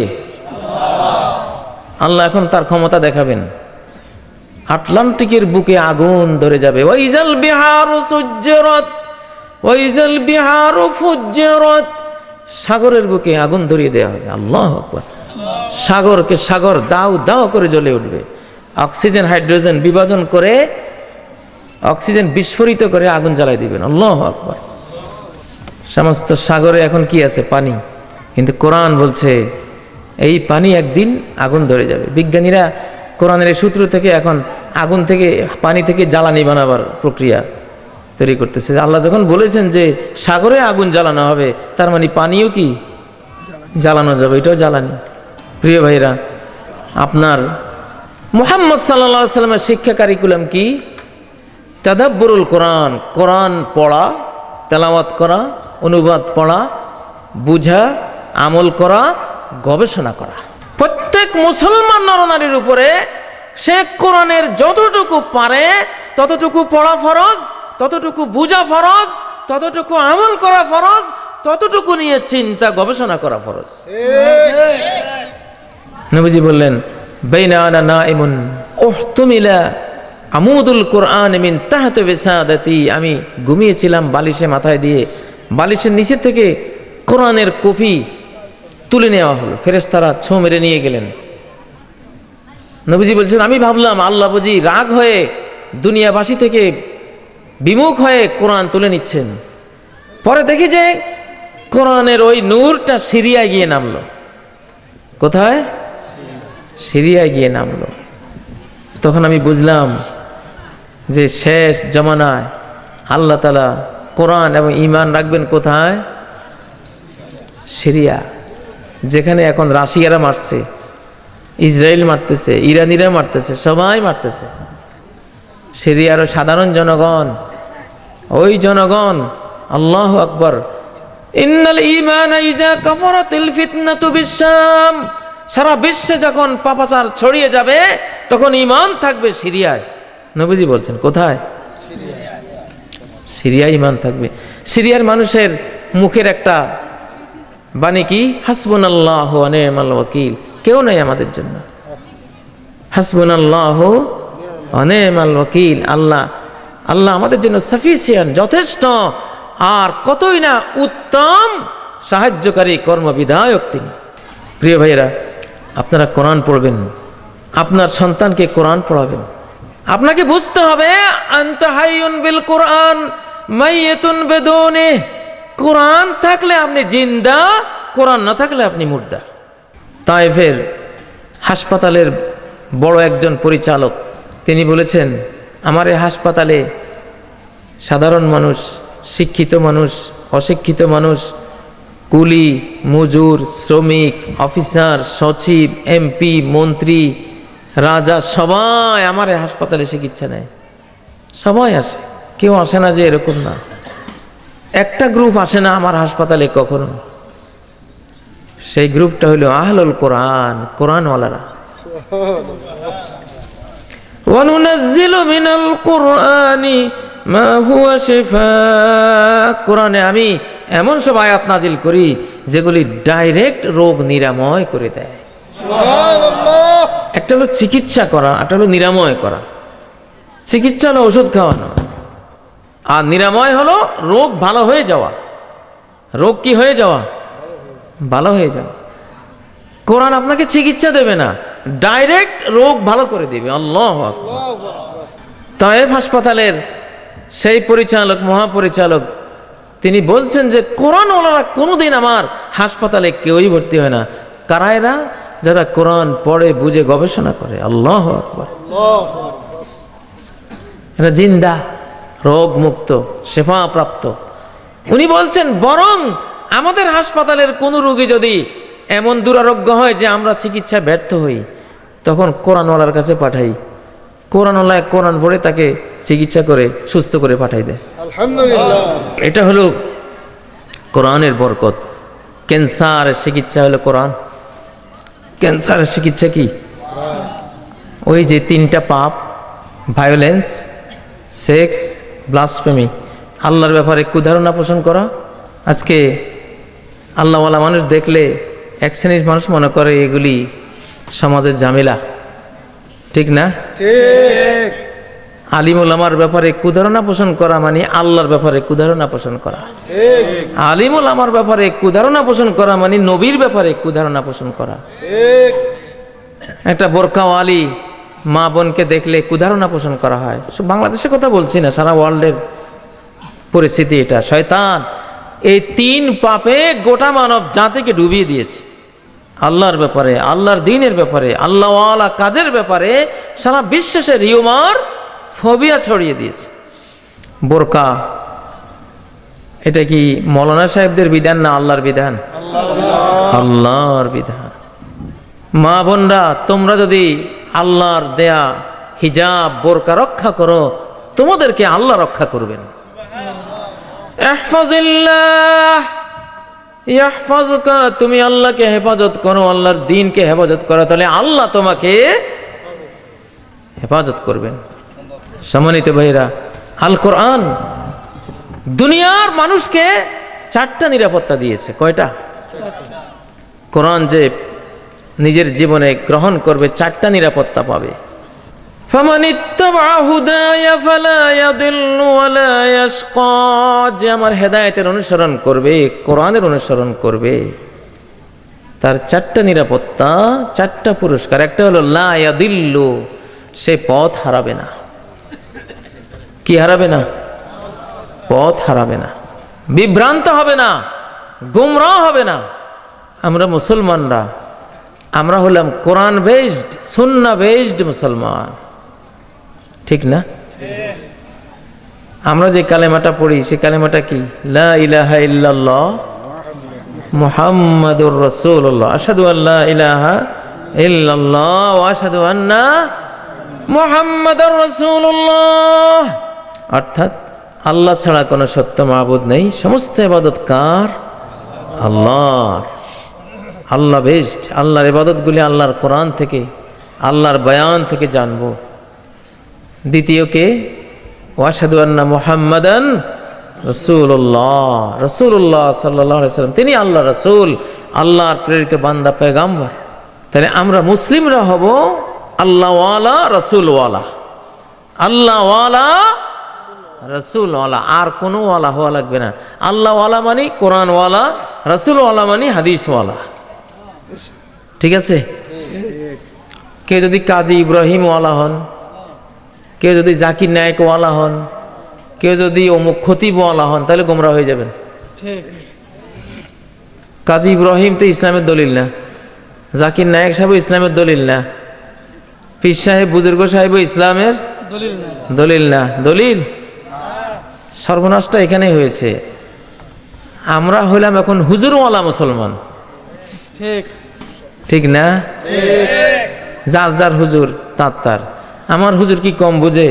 আল্লাহ এখন তার ক্ষমতা দেখাবেন। আটলান্টিকের বুকে আগুন ধরে যাবে। ওয়াইজাল বিহারু সুজ্জিরাত ওয়াইজাল বিহারু ফুজ্জিরাত, সাগরের বুকে আগুন ধরিয়ে দেওয়া হবে। আল্লাহু আকবার। সাগরকে সাগর দাও দাও করে জ্বলে উঠবে। অক্সিজেন হাইড্রোজেন বিভাজন করে, অক্সিজেন বিস্ফোরিত করে আগুন জ্বালাই দিবেন। আল্লাহু আকবার। সমস্ত সাগরে এখন কি আছে? পানি। কিন্তু কোরআন বলছে এই পানি একদিন আগুন ধরে যাবে। বিজ্ঞানীরা কোরআনের এই সূত্র থেকে এখন আগুন থেকে, পানি থেকে জ্বালানি বানাবার প্রক্রিয়া তৈরি করতেছে। আল্লাহ যখন বলেছেন যে সাগরে আগুন জ্বালানো হবে, তার মানে পানিও কি জ্বালানো যাবে, এটাও জ্বালানি। প্রিয় ভাইরা, আপনার মুহাম্মদ সাল্লাল্লাহু আলাইহি সাল্লামের শিক্ষা কারিকুলাম কি? তাদাব্বুরুল কোরআন, কোরআন পড়া, তেলাওয়াত করা, অনুবাদ পড়া, বুঝা, আমল করা, গবেষণা করা। প্রত্যেক মুসলমান নরনারীর উপরে সে কোরআনের যতটুকু পারে ততটুকু পড়া ফরজ, ততটুকু বুঝা ফরজ, ততটুকু আমল করা ফরজ, ততটুকু নিয়ে চিন্তা গবেষণা করা ফরজ। নবীজি বললেন বাইনা আনা নাইমুন উহতুমিলা আমুদুল কোরআন মিন তাহতি বিসাদাতি, আমি ঘুমিয়েছিলাম বালিশে মাথায় দিয়ে, বালিশের নিচে থেকে কোরআনের কপি তুলে নেওয়া হলো, ফেরেশতারা ছোঁ মেরে নিয়ে গেলেন। নবীজি বলছেন আমি ভাবলাম আল্লাহ বুঝি রাগ হয়ে দুনিয়াবাসী থেকে বিমুখ হয়ে কোরআন তুলে নিচ্ছেন। পরে দেখি যে কোরআনের ওই নূরটা সিরিয়ায় গিয়ে নামলো। কোথায়? সিরিয়ায় গিয়ে নামলো। তখন আমি বুঝলাম যে শেষ জমানায় আল্লাহ তাআলা কোরআন এবং ঈমান রাখবেন কোথায়? সিরিয়া, যেখানে এখন রাশিয়ারা মারছে, ইসরায়েল মারতেছে, ইরানিরা মারতেছে, সবাই মারতেছে। সিরিয়ার সাধারণ জনগণ, ওই জনগণ, আল্লাহু আকবার। ইন্নাল ঈমানা ইযা কাফারাতিল ফিতনাতু বিশাম, সারা বিশ্বে যখন পাপাচার ছড়িয়ে যাবে তখন ঈমান থাকবে সিরিয়ায়। নবীজি বলছেন কোথায়? সিরিয়ায় ঈমান থাকবে। সিরিয়ার মানুষের মুখের একটা বাণী কি? হাসবুনাল্লাহু ওয়া নি'মাল ওয়াকিল, কেউ নেই আমাদের জন্য। হাসবুনাল্লাহু ওয়া নি'মাল ওয়াকিল, আল্লাহ আল্লাহ আমাদের জন্য সাফিসিয়েন্ট, যথেষ্ট, আর কতই না উত্তম সাহায্যকারী কর্মবিধায়ক তিনি। প্রিয় ভাইয়েরা, আপনারা কোরআন পড়বেন, আপনার সন্তানকে কোরআন পড়াবেন। আপনাকে বুঝতে হবে আনতা হাইয়ুন বিল কোরআন মাইয়াতুন বিদুনি, কোরআন থাকলে আপনি জিন্দা, কোরআন না থাকলে আপনি মুর্দা। তায়েফের হাসপাতালের বড় একজন পরিচালক তিনি বলেছেন, আমার এই হাসপাতালে সাধারণ মানুষ, শিক্ষিত মানুষ, অশিক্ষিত মানুষ, কুলি, মজুর, শ্রমিক, অফিসার, সচিব, এমপি, মন্ত্রী, রাজা, সবাই আমার এই হাসপাতালে চিকিৎসা নেয়। সবাই আসে, কেউ আসে না যে এরকম না। একটা গ্রুপ আসে না আমার হাসপাতালে কখনো, সেই গ্রুপটা হলো আহলুল কোরআন, কোরআনওয়ালারা। ওয়ানুনাজ্জিলু মিনাল কুরআনি মা হুয়া শিফা, কোরআনে আমি এমন সব আয়াত নাজিল করি যেগুলি ডাইরেক্ট রোগ নিরাময় করে দেয়। সুবহানাল্লাহ। একটা হলো চিকিৎসা করা, একটা হলো নিরাময় করা। চিকিৎসা হলো ওষুধ খাওয়ানো, আর নিরাময় হলো রোগ ভালো হয়ে যাওয়া। রোগ কি হয়ে যাওয়া? ভালো হয়ে যাওয়া। কোরআন আপনাকে চিকিৎসা দেবে না, ডাইরেক্ট রোগ ভালো করে দিবে। আল্লাহু আকবার। তায়েফ হাসপাতালের সেই পরিচালক, মহাপরিচালক, তিনি বলছেন যে কোরআনওয়ালারা কোনোদিন আমার হাসপাতালে কেউই ভর্তি হয় না। কারা এরা? যারা কোরআন পড়ে বুঝে গবেষণা করে। আল্লাহু আকবার। এরা জিন্দা, রোগ মুক্ত, শেফা প্রাপ্ত। উনি বলছেন বরং আমাদের হাসপাতালের কোন রোগী যদি এমন দুরারোগ্য হয় যে আমরা চিকিৎসায় ব্যর্থ হই, তখন কোরআনওয়ালার কাছে পাঠাই। কোরআনওয়ালায় কোরআন পড়ে তাকে চিকিৎসা করে সুস্থ করে পাঠাই দেয়। আলহামদুলিল্লাহ। এটা হলো কোরআনের বরকত। ক্যান্সারের চিকিৎসা হলো কোরআন। ক্যান্সারের চিকিৎসা কি? ওই যে তিনটা পাপ, ভায়োলেন্স, সেক্স, ব্লাসফেমি, আল্লাহর ব্যাপারে কুধারণা পোষণ করা। আজকে আল্লাহওয়ালা মানুষ দেখলে এক শ্রেণীর মানুষ মনে করে এগুলি সমাজের ঝামেলা, ঠিক না? ঠিক। আলিম ওলামার ব্যাপারে কুধারণা পোষণ করা মানে আল্লাহর ব্যাপারে কুধারণা পোষণ করা। ঠিক। আলিম ওলামার ব্যাপারে কুধারণা পোষণ করা মানে নবীর ব্যাপারে কুধারণা পোষণ করা। ঠিক। একটা বোরকাওয়ালি মা বোনকে দেখলে কুধারণা পোষণ করা হয়। বাংলাদেশের কথা বলছি না, সারা ওয়ার্ল্ডের পরিস্থিতি এটা। শয়তান এই তিন পাপে গোটা মানব জাতিকে ডুবিয়ে দিয়েছে। আল্লাহর ব্যাপারে, আল্লাহর দ্বীনের ব্যাপারে, আল্লাহওয়ালা কাজের ব্যাপারে সারা বিশ্বের রিউমার ফোবিয়া ছড়িয়ে দিয়েছে। বোরকা এটা কি মৌলানা সাহেবদের বিধান না আল্লাহর বিধান? আল্লাহর বিধান। মা বোনরা, তোমরা যদি আল্লাহর দেয়া হিজাব, বোরকা রক্ষা করো, তোমাদেরকে আল্লাহ রক্ষা করবেন। ইহফাজিল্লাহ ইয়াহফাজুকা, তুমি আল্লাহকে হেফাজত করো, আল্লাহর দ্বীনকে হেফাজত করো, তাহলে আল্লাহ তোমাকে হেফাজত করবেন। সম্মানিত ভাইরা, আল কোরআন দুনিয়ার মানুষকে চারটা নিরাপত্তা দিয়েছে। কয়টা? কোরআন যে নিজের জীবনে গ্রহণ করবে চারটা নিরাপত্তা পাবে। যে আমার হেদায়েতের অনুসরণ করবে, কোরআনের অনুসরণ করবে, তার চারটা নিরাপত্তা, চারটা পুরস্কার। একটা হলো লা ইয়াদিল্লু, সে পথ হারাবে না। কি হারাবে না? পথ হারাবে না, বিভ্রান্ত হবে না, গুমরাহ হবে না। আমরা মুসলমানরা, আমরা হলাম কোরআন বেসড, সুন্নাহ বেসড মুসলমান, ঠিক না? আমরা যে কালেমাটা পড়ি সে কালেমাটা কি? লা ইলাহা ইল্লাল্লাহ মুহাম্মাদুর রাসূলুল্লাহ, আশহাদু আল্লা ইলাহা ইল্লাল্লাহ ওয়া আশহাদু আন্না মুহাম্মাদুর রাসূলুল্লাহ। অর্থাৎ আল্লাহ ছাড়া কোনো সত্য মাবুদ নেই, সমস্ত ইবাদত কার? আল্লাহর। আল্লাহ বেস্ট। আল্লাহর ইবাদতগুলি আল্লাহর কোরআন থেকে, আল্লাহর বয়ান থেকে জানবো। দ্বিতীয় কে? ওয়াশহাদু আন্না মুহাম্মাদান রাসূলুল্লাহ, রাসূলুল্লাহ সাল্লাল্লাহু আলাইহি ওয়াসাল্লাম, তিনি আল্লাহর রাসূল, আল্লাহর প্রেরিত বান্দা, পয়গাম্বর। তাহলে আমরা মুসলিমরা হব আল্লাহওয়ালা রসুলওয়ালা, আল্লাহওয়ালা রসুলওয়ালা, আর কোনো ওয়ালা হওয়া লাগবে না। আল্লাহওয়ালা মানে কোরআনওয়ালা, রসুলওয়ালা মানে হাদিসওয়ালা। ঠিক আছে? কেউ যদি কাজী ইব্রাহিম ওয়ালা হন, কেউ যদি জাকির নায়েক ওয়ালা হন, কেউ যদি অমুক খতিব ওয়ালা হন, তাহলে গোমরা হয়ে যাবেন। কাজী ইব্রাহিম তো ইসলামের দলিল না, জাকির নায়েক সাহেব ইসলামের দলিল না, পীর সাহেব বুজুর্গ সাহেব ইসলামের দলিল না। দলিল সর্বনাশটা এখানেই হয়েছে। আমরা হইলাম এখন হুজুরওয়ালা মুসলমান। ঠিক না? যার যার হুজুর তার। আমার হুজুর কি কম বুঝে?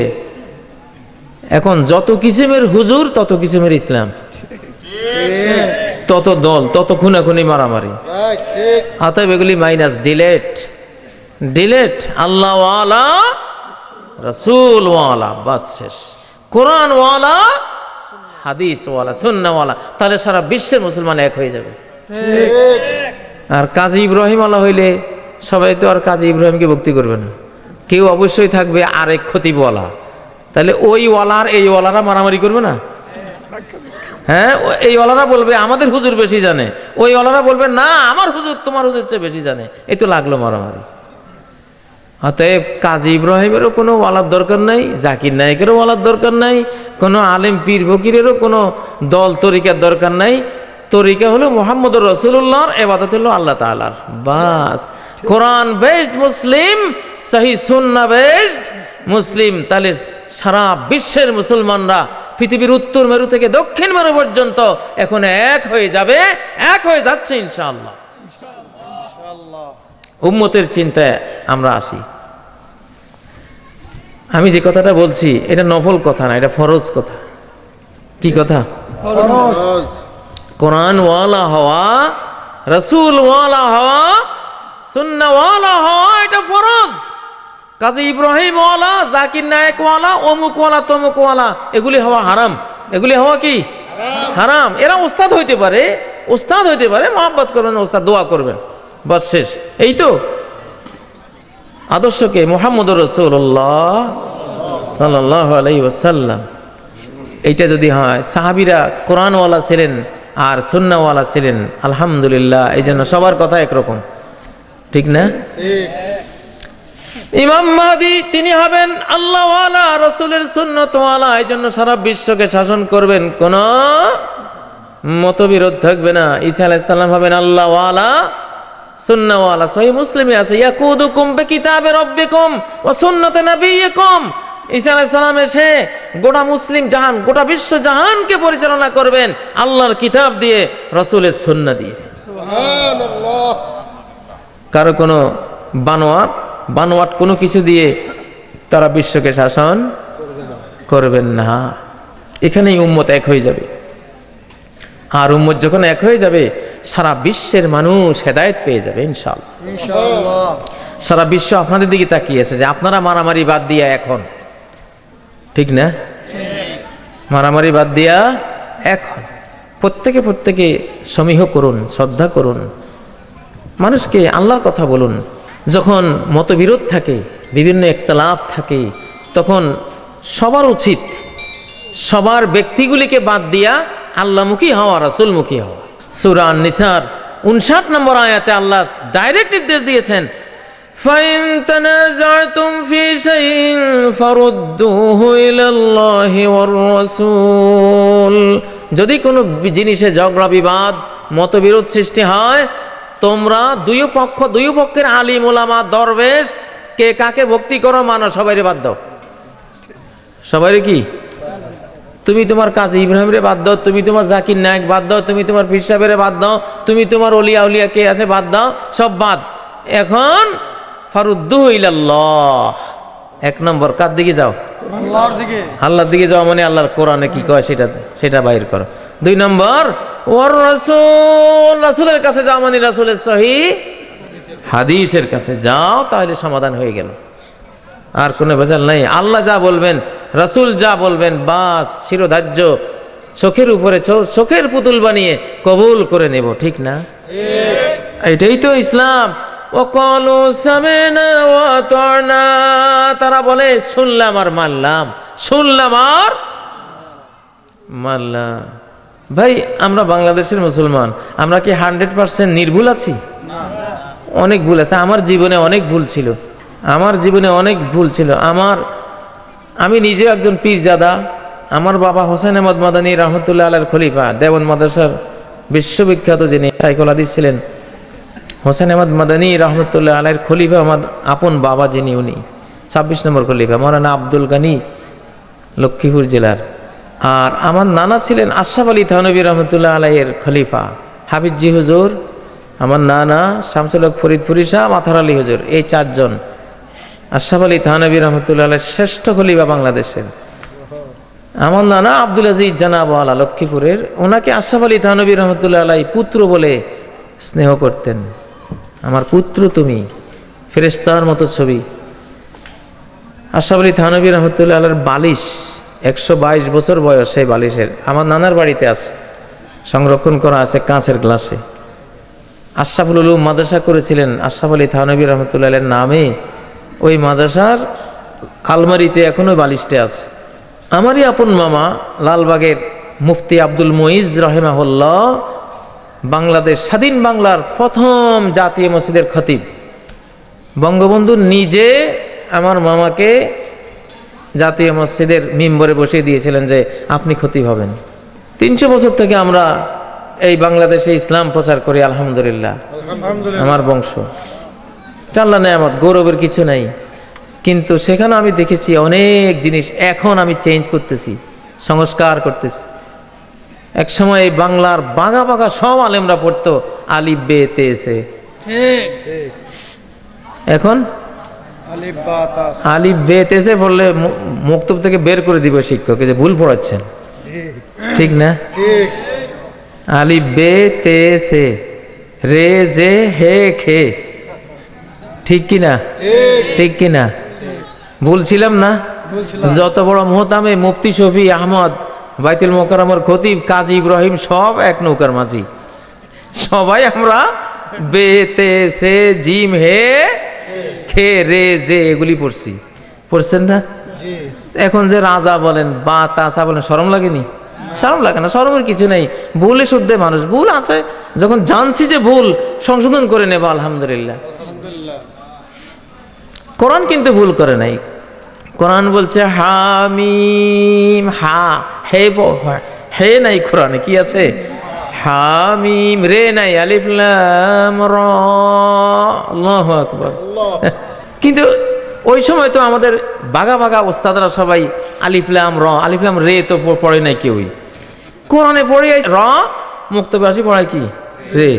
এখন যত কিসিমের হুজুর তত কিসিমের ইসলাম, তত দল, তত খুনাখুনি মারামারি। অতএব এগুলি মাইনাস, ডিলেট। আল্লাহওয়ালা রাসূলওয়ালা, বাস শেষ। কোরআনওয়ালা, হাদিসওয়ালা, সুন্নাহওয়ালা, তাহলে সারা বিশ্বের মুসলমান এক হয়ে যাবে। আর কাজী ইব্রাহিম ওয়ালা হইলে সবাই তো আর কাজী ইব্রাহিমকে ভক্তি করবে না, কেউ অবশ্যই থাকবে আরেক খতিবওয়ালা। তাহলে ওই ওয়ালার এই ওয়ালারা মারামারি করবে না? হ্যাঁ, এই ওয়ালারা বলবে আমাদের হুজুর বেশি জানে, ওই ওয়ালারা বলবে না আমার হুজুর তোমার হুজুর চেয়ে বেশি জানে। এই তো লাগলো মারামারি। অতএব কাজী ইব্রাহিমেরও কোনো ওয়ালার দরকার নাই, জাকির নায়েকেরও ওয়ালার দরকার নাই, কোনো আলেম পীর ফকিরেরও কোনো দল তরিকার দরকার নাই। তরিকা হলো মুহাম্মদুর রাসূলুল্লাহর, ইবাদত হলো আল্লাহ তাআলার। বাস, কোরআন বেসড মুসলিম, সহিহ সুন্নাহ বেসড মুসলিম। তাহলে সারা বিশ্বের মুসলমানরা পৃথিবীর উত্তর মেরু থেকে দক্ষিণ মেরু পর্যন্ত এখন এক হয়ে যাবে, এক হয়ে যাচ্ছে ইনশাআল্লাহ। উম্মতের চিন্তায় আমরা আসি। আমি যে কথাটা বলছি এটা নফল কথা না, এটা ফরজ কথা। কি কথা? কোরআনওয়ালা হওয়া, রাসূলওয়ালা হওয়া, সুন্নাহওয়ালা হওয়া, এটা ফরজ। কাজী ইব্রাহিম ওয়ালা, জাকির নায়েক ওয়ালা, অমুক ওয়ালা, তমুক ওয়ালা, এগুলি হওয়া হারাম। এগুলি হওয়া কি হারাম। এরা ওস্তাদ হইতে পারে, মহব্বত করবেন, ওস্তাদ দোয়া করবেন, বাস শেষ। এই তো আদর্শকে মুহাম্মদুর রাসূলুল্লাহ সাল্লাল্লাহু আলাইহি ওয়াসাল্লাম, এইটা যদি হয়, সাহাবীরা কোরআনওয়ালা ছিলেন আর সুন্নাহওয়ালা ছিলেন, আলহামদুলিল্লাহ। এই জন্য সবার কথা একরকম, ঠিক না? ইমাম মাহদী তিনি হবেন আল্লাহওয়ালা, রাসূলের সুন্নতওয়ালা। এই জন্য সারা বিশ্বকে শাসন করবেন, কোন মতবিরোধ থাকবে না। ঈসা আলাইহিস সালাম হবেন আল্লাহওয়ালা, সুন্নাহওয়ালা। সহিহ মুসলিমে আছে ইয়াকুদুকুম বিকিতাবি রাব্বিকুম ওয়া সুন্নতি নাবিয়্যিকুম। ঈসা আলাইহিস সালাম এসে গোটা মুসলিম জাহান, গোটা বিশ্ব জাহানকে পরিচালনা করবেন আল্লাহর কিতাব দিয়ে, রাসূলের সুন্নাহ দিয়ে। সুবহানাল্লাহ। কারো কোনো বানোয়াট কোনো কিছু দিয়ে তারা বিশ্বকে শাসন করবেন না। এখানেই উম্মত এক হয়ে যাবে। আর উম্মত যখন এক হয়ে যাবে, সারা বিশ্বের মানুষ হেদায়েত পেয়ে যাবে ইনশাআল্লাহ। সারা বিশ্ব আপনাদের দিকে তাকিয়ে আছে যে আপনারা মারামারি বাদ দিয়া এখন, ঠিক না? মারামারি বাদ দিয়া এখন প্রত্যেকে সমীহ করুন, শ্রদ্ধা করুন, মানুষকে আল্লাহর কথা বলুন। যখন মতবিরোধ থাকে, বিভিন্ন ইখতিলাফ থাকে, তখন সবার উচিত সবার ব্যক্তিগুলিকে বাদ দিয়া আল্লাহমুখী হওয়া, রাসূলমুখী হওয়া। সূরা আন-নিসার 59 নম্বর আয়াতে আল্লাহ ডাইরেক্ট নির্দেশ দিয়েছেন, ফাইন তানাযাতুম ফি শাইইন ফারুদ্দুহু ইলাল্লাহি ওয়ার রাসূল। যদি কোনো জিনিসে ঝগড়া বিবাদ মতবিরোধ সৃষ্টি হয়, তোমরা দুই পক্ষের আলিম ওলামা দরবেশ কে কাকে ভক্তি করো মানো, সবাইরে বাদ দাও। সবাইরে কি? তুমি তোমার কাজী ইব্রাহিমরে বাদ দাও, তুমি তোমার জাকির নায়েক বাদ দাও, তুমি তোমার পীর সাহেবের বাদ দাও, তুমি তোমার ওলিয়া উলিয়া কে আছে বাদ দাও, সব বাদ। এখন ফারুদ্দুহু ইলাল্লাহ, এক নম্বর কার দিকে যাও? আল্লাহর দিকে যাও, মানে আল্লাহর কোরআনে কি কয় সেটা বাইর করো। 2 নম্বর ওয়ার রাসূল, রাসূলের কাছে যাও, মানে রাসূলের সহিহ হাদিসের কাছে যাও, তাহলে সমাধান হয়ে গেল। আর কোনো ভেজাল নাই। আল্লাহ যা বলবেন, রাসূল যা বলবেন, বাস শিরোধার্য, চোখের উপরে চোখের পুতুল বানিয়ে কবুল করে নেব, ঠিক না? এটাই তো ইসলাম। ওয়াকালু সামি'না ওয়া আতা'না, তারা বলে শুনলাম আর মানলাম, শুনলাম আর মানলাম। ভাই আমরা বাংলাদেশের মুসলমান, আমরা কি 100% নির্ভুল আছি? অনেক ভুল আছে। আমার জীবনে অনেক ভুল ছিল, আমার জীবনে অনেক ভুল ছিল। আমি নিজেও একজন পীরজাদা। আমার বাবা হোসেন আহমদ মাদানী রহমতুল্লাহ আলাইহির খলিফা, দেওবন্দ মাদ্রাসার বিশ্ববিখ্যাত যিনি শাইখুল হাদিস ছিলেন, হোসেন আহমদ মাদানী রহমতুল্লাহ আলাইহির খলিফা, আমার আপন বাবা যিনি, উনি 26 নম্বর খলিফা মৌলানা আব্দুল গানী, লক্ষ্মীপুর জেলার। আর আমার নানা ছিলেন আশরাফ আলী থানভী রহমতুল্লাহ আলাইহির খলিফা, হাফিজি হুজুর, আমার নানা শামসুল হক ফরিদপুরি শাহ, মাথার আলী হুজুর। এই 4 জন আশরাফ আলী থানভী রহমতুল্লাহ আলাইহির শ্রেষ্ঠ খলিফা বাংলাদেশের। আমার নানা আব্দুল আজিজ জানাবওয়ালা লক্ষ্মীপুরের, ওনাকে আশরাফ আলী থানভী রহমতুল্লাহ আলাইহি পুত্র বলে স্নেহ করতেন। আমার পুত্র তুমি, ফেরেশতার মতো ছবি। আশরাফ আলী থানভী রহমতুল্লাহ আলাইহির বালিশ 122 বছর বয়স, সেই বালিশের আমার নানার বাড়িতে আছে, সংরক্ষণ করা আছে কাঁচের গ্লাসে। আশরাফুল উলুম মাদ্রাসা করেছিলেন আশরাফ আলী থানভী রহমতুল্লাহ আলাইহির নামে, ওই মাদ্রাসার আলমারিতে এখনো বালিশটা আছে। আমারই আপন মামা লালবাগের মুফতি আব্দুল মুইজ রাহিমাহুল্লাহ, বাংলাদেশ স্বাধীন বাংলার প্রথম জাতীয় মসজিদের খতিব। বঙ্গবন্ধু নিজে আমার মামাকে জাতীয় মসজিদের মিম্বরে বসিয়ে দিয়েছিলেন যে আপনি খতিব হবেন। 300 বছর থেকে আমরা এই বাংলাদেশে ইসলাম প্রচার করি, আলহামদুলিল্লাহ। আমার বংশ, আল্লাহ নেয়ামত, গৌরবের কিছু নাই। কিন্তু সেখানে আমি দেখেছি অনেক জিনিস এখন আমি চেঞ্জ করতেছি, সংস্কার করতেছি। এক সময় এই বাংলার বাঘা বাঘা সব আলেমরা পড়তো আলিফ বে তে সে, এখন আলিফ বে তে সে পড়লে মক্তব থেকে বের করে দিবে শিক্ষক, যে ভুল পড়াচ্ছেন, ঠিক না? আলিফ বে তে সে, রে জে হে খে, ঠিক কিনা? ঠিক কিনা? বলছিলাম না? যত বড় মুহতামে মুফতি শফি আহমদ, বাইতুল মোকাররমের খতিব কাজী ইব্রাহিম, সব এক নৌকার মাঝি। সবাই আমরা বে তে সে জিম হে খে রে জে এগুলি পড়ছি, পড়ছেন না? এখন যে রাজা বলেন বা তাসা বলেন, শরম লাগেনি? শরম লাগে না? শরমের কিছু নেই। ভুলে শুদ্ধে মানুষ, ভুল আছে যখন জানছি যে ভুল, সংশোধন করে নেব, আলহামদুলিল্লাহ। কোরআন কিন্তু ভুল করে নাই। কোরআন বলছে হামিম, হা হে, হে নাই কোরআনে, কি আছে? হামিম, রে নাই, আলিফ লাম র, আল্লাহু আকবার। কিন্তু ওই সময় তো আমাদের বাঘা বাঘা ওস্তাদরা সবাই আলিফ লাম র, আলিফ লাম রে তো পড়ে নাই কেউই। কোরআনে পড়ে র, মুক্তবে আসি পড়ায় কি রে।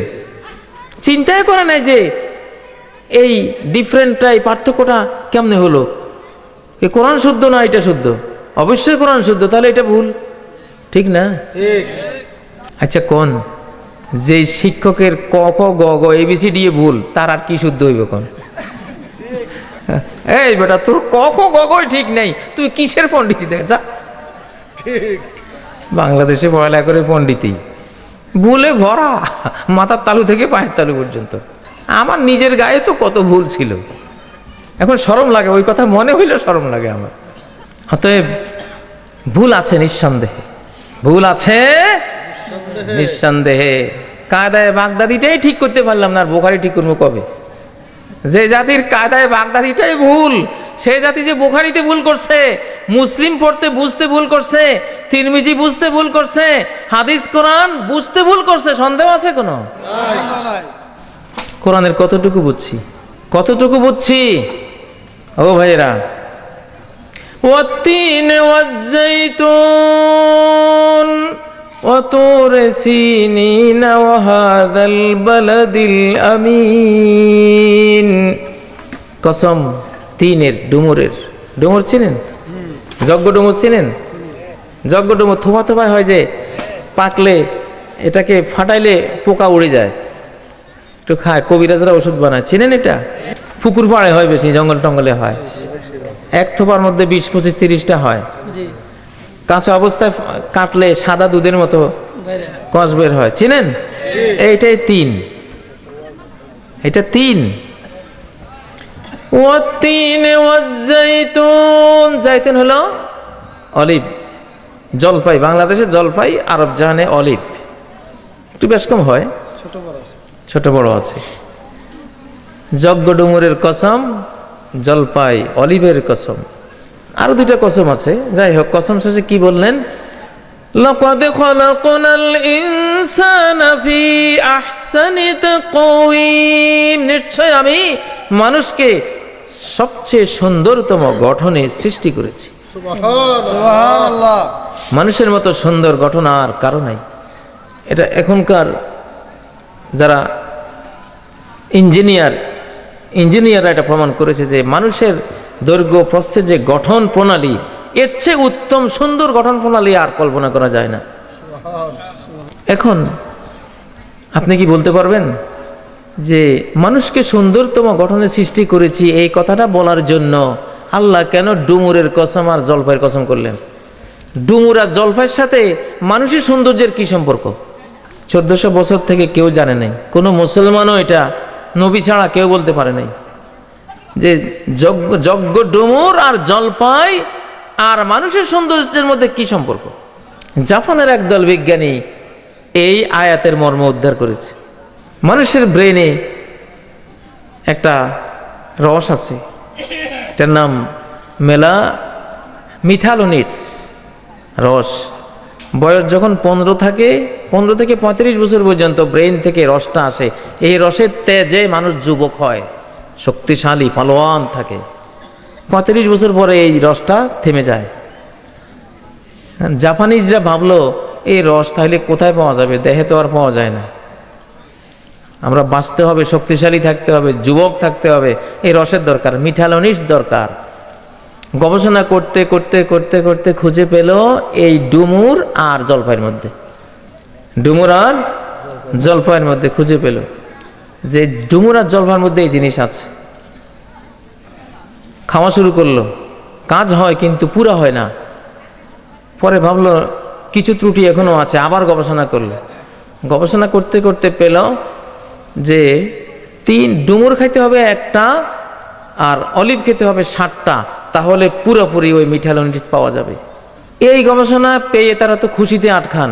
চিন্তাই করে নাই যে এই ডিফারেন্টটা, এই পার্থক্যটা কেমনে হলো। এ কোরআন শুদ্ধ না এটা শুদ্ধ? অবশ্যই কোরআন শুদ্ধ, তাহলে এটা ভুল, ঠিক না? আচ্ছা কোন যে শিক্ষকের ক খ গ গ এবিসিডি ভুল, তার আর কি শুদ্ধ হইব কোন? এই বেটা, তোর ক খ গ গই ঠিক নেই, তুই কিসের পণ্ডিতি দেখ যা। বাংলাদেশে পড়ালেখা করে পণ্ডিতি ভুলে ভরা, মাথার তালু থেকে পায়ের তালু পর্যন্ত। আমার নিজের গায়ে তো কত ভুল ছিল, এখন শরম লাগে, ওই কথা মনে হইলে শরম লাগে আমার। অতএব ভুল আছে নিঃসন্দেহে, ভুল আছে নিঃসন্দেহে। কায়দায় বাগদাদিটাই ঠিক করতে পারলাম না, আর বোখারি ঠিক করবো কবে? যে জাতির কায়দায় বাগদাদিটাই ভুল, সেই জাতি যে বোখারিতে ভুল করছে, মুসলিম পড়তে বুঝতে ভুল করছে, তিরমিজি বুঝতে ভুল করছে, হাদিস কোরআন বুঝতে ভুল করছে, সন্দেহ আছে কোনো? কোরআনের কতটুকু বুঝছি, কতটুকু বুঝছি ও ভাইরা? ওয়াত্তিন ওয়াজ্জাইতুন ওয়া তুর সিনিন ওয়া হাযাল বালাদিল আমিন। কসম তিনের, ডুমুরের, ডুমুর চিনেন? যজ্ঞ ডুমুর চিনেন? যজ্ঞ ডুমুর থোপা থোপায় হয় যে, পাকলে এটাকে ফাটাইলে পোকা উড়ে যায়, একটু খায়, কবিরাজরা ওষুধ বানায়, চিনেন এটা? পুকুর পাড়ে হয় বেশি, জঙ্গল টঙ্গলে হয়। এক থোপার মধ্যে 20, 25, 30টা হয়। কাঁচা অবস্থায় কাটলে সাদা দুধের মতো কষ বের হয়, চিনেন? এইটাই 3, এটা 3। ওয়াত্তিন ওয়াজ্জাইতুন, জাইতুন হলো অলিভ, জলপাই, বাংলাদেশে জলপাই, আরব জাহানে অলিভ, একটু বেশ কম হয়, ছোট বড় আছে। যজ্ঞ ডুমুরের কসম, জলপাই, অলিভের কসম, আরো দুইটা কসম আছে। যাই হোক, কসম শেষে কি বললেন? লাকাদ খালাকনাল ইনসানা ফি আহসানি তাকওয়িম, নিশ্চয় আমি মানুষকে সবচেয়ে সুন্দরতম গঠনে সৃষ্টি করেছি। সুবহানাল্লাহ। মানুষের মতো সুন্দর গঠন আর কারো নাই। এটা এখনকার যারা ইঞ্জিনিয়াররা এটা প্রমাণ করেছে যে মানুষের দৈর্ঘ্য প্রস্থের যে গঠন প্রণালী, এর চেয়ে উত্তম সুন্দর গঠন প্রণালী আর কল্পনা করা যায় না। এখন আপনি কি বলতে পারবেন যে মানুষকে সুন্দরতম গঠনে সৃষ্টি করেছি, এই কথাটা বলার জন্য আল্লাহ কেন ডুমুরের কসম আর জলপাইয়ের কসম করলেন? ডুমুর আর জলপাইয়ের সাথে মানুষের সৌন্দর্যের কি সম্পর্ক? 1400 বছর থেকে কেউ জানে নাই, কোনো মুসলমানও এটা নবী ছাড়া কেউ বলতে পারে নাই যে যজ্ঞ ডুমুর আর জলপাই আর মানুষের সৌন্দর্যের মধ্যে কি সম্পর্ক। জাপানের একদল বিজ্ঞানী এই আয়াতের মর্ম উদ্ধার করেছে। মানুষের ব্রেনে একটা রস আছে, এটার নাম মিথালোনিটস রস। বয়স যখন 15 থেকে 35 বছর পর্যন্ত ব্রেন থেকে রসটা আসে। এই রসের তেজে মানুষ যুবক হয়, শক্তিশালী পালোয়ান থাকে। 35 বছর পরে এই রসটা থেমে যায়। জাপানিজরা ভাবলো এই রস তাহলে কোথায় পাওয়া যাবে, দেহে তো আর পাওয়া যায় না, আমরা বাঁচতে হবে, শক্তিশালী থাকতে হবে, যুবক থাকতে হবে, এই রসের দরকার, মিথালোনিটস দরকার। গবেষণা করতে করতে করতে করতে খুঁজে পেল এই ডুমুর আর জলপাইয়ের মধ্যে, ডুমুর আর জলপাইয়ের মধ্যে খুঁজে পেল যে ডুমুর আর জলপাইয়ের মধ্যে এই জিনিস আছে। খাওয়া শুরু করলো, কাজ হয় কিন্তু পুরা হয় না। পরে ভাবলো কিছু ত্রুটি এখনো আছে, আবার গবেষণা করলো। গবেষণা করতে করতে পেল যে ডুমুর খাইতে হবে 1টা আর অলিভ খেতে হবে 7টা, তাহলে পুরোপুরি ওই মিথালোনিটস পাওয়া যাবে। এই গবেষণা পেয়ে তারা তো খুশিতে আটখান।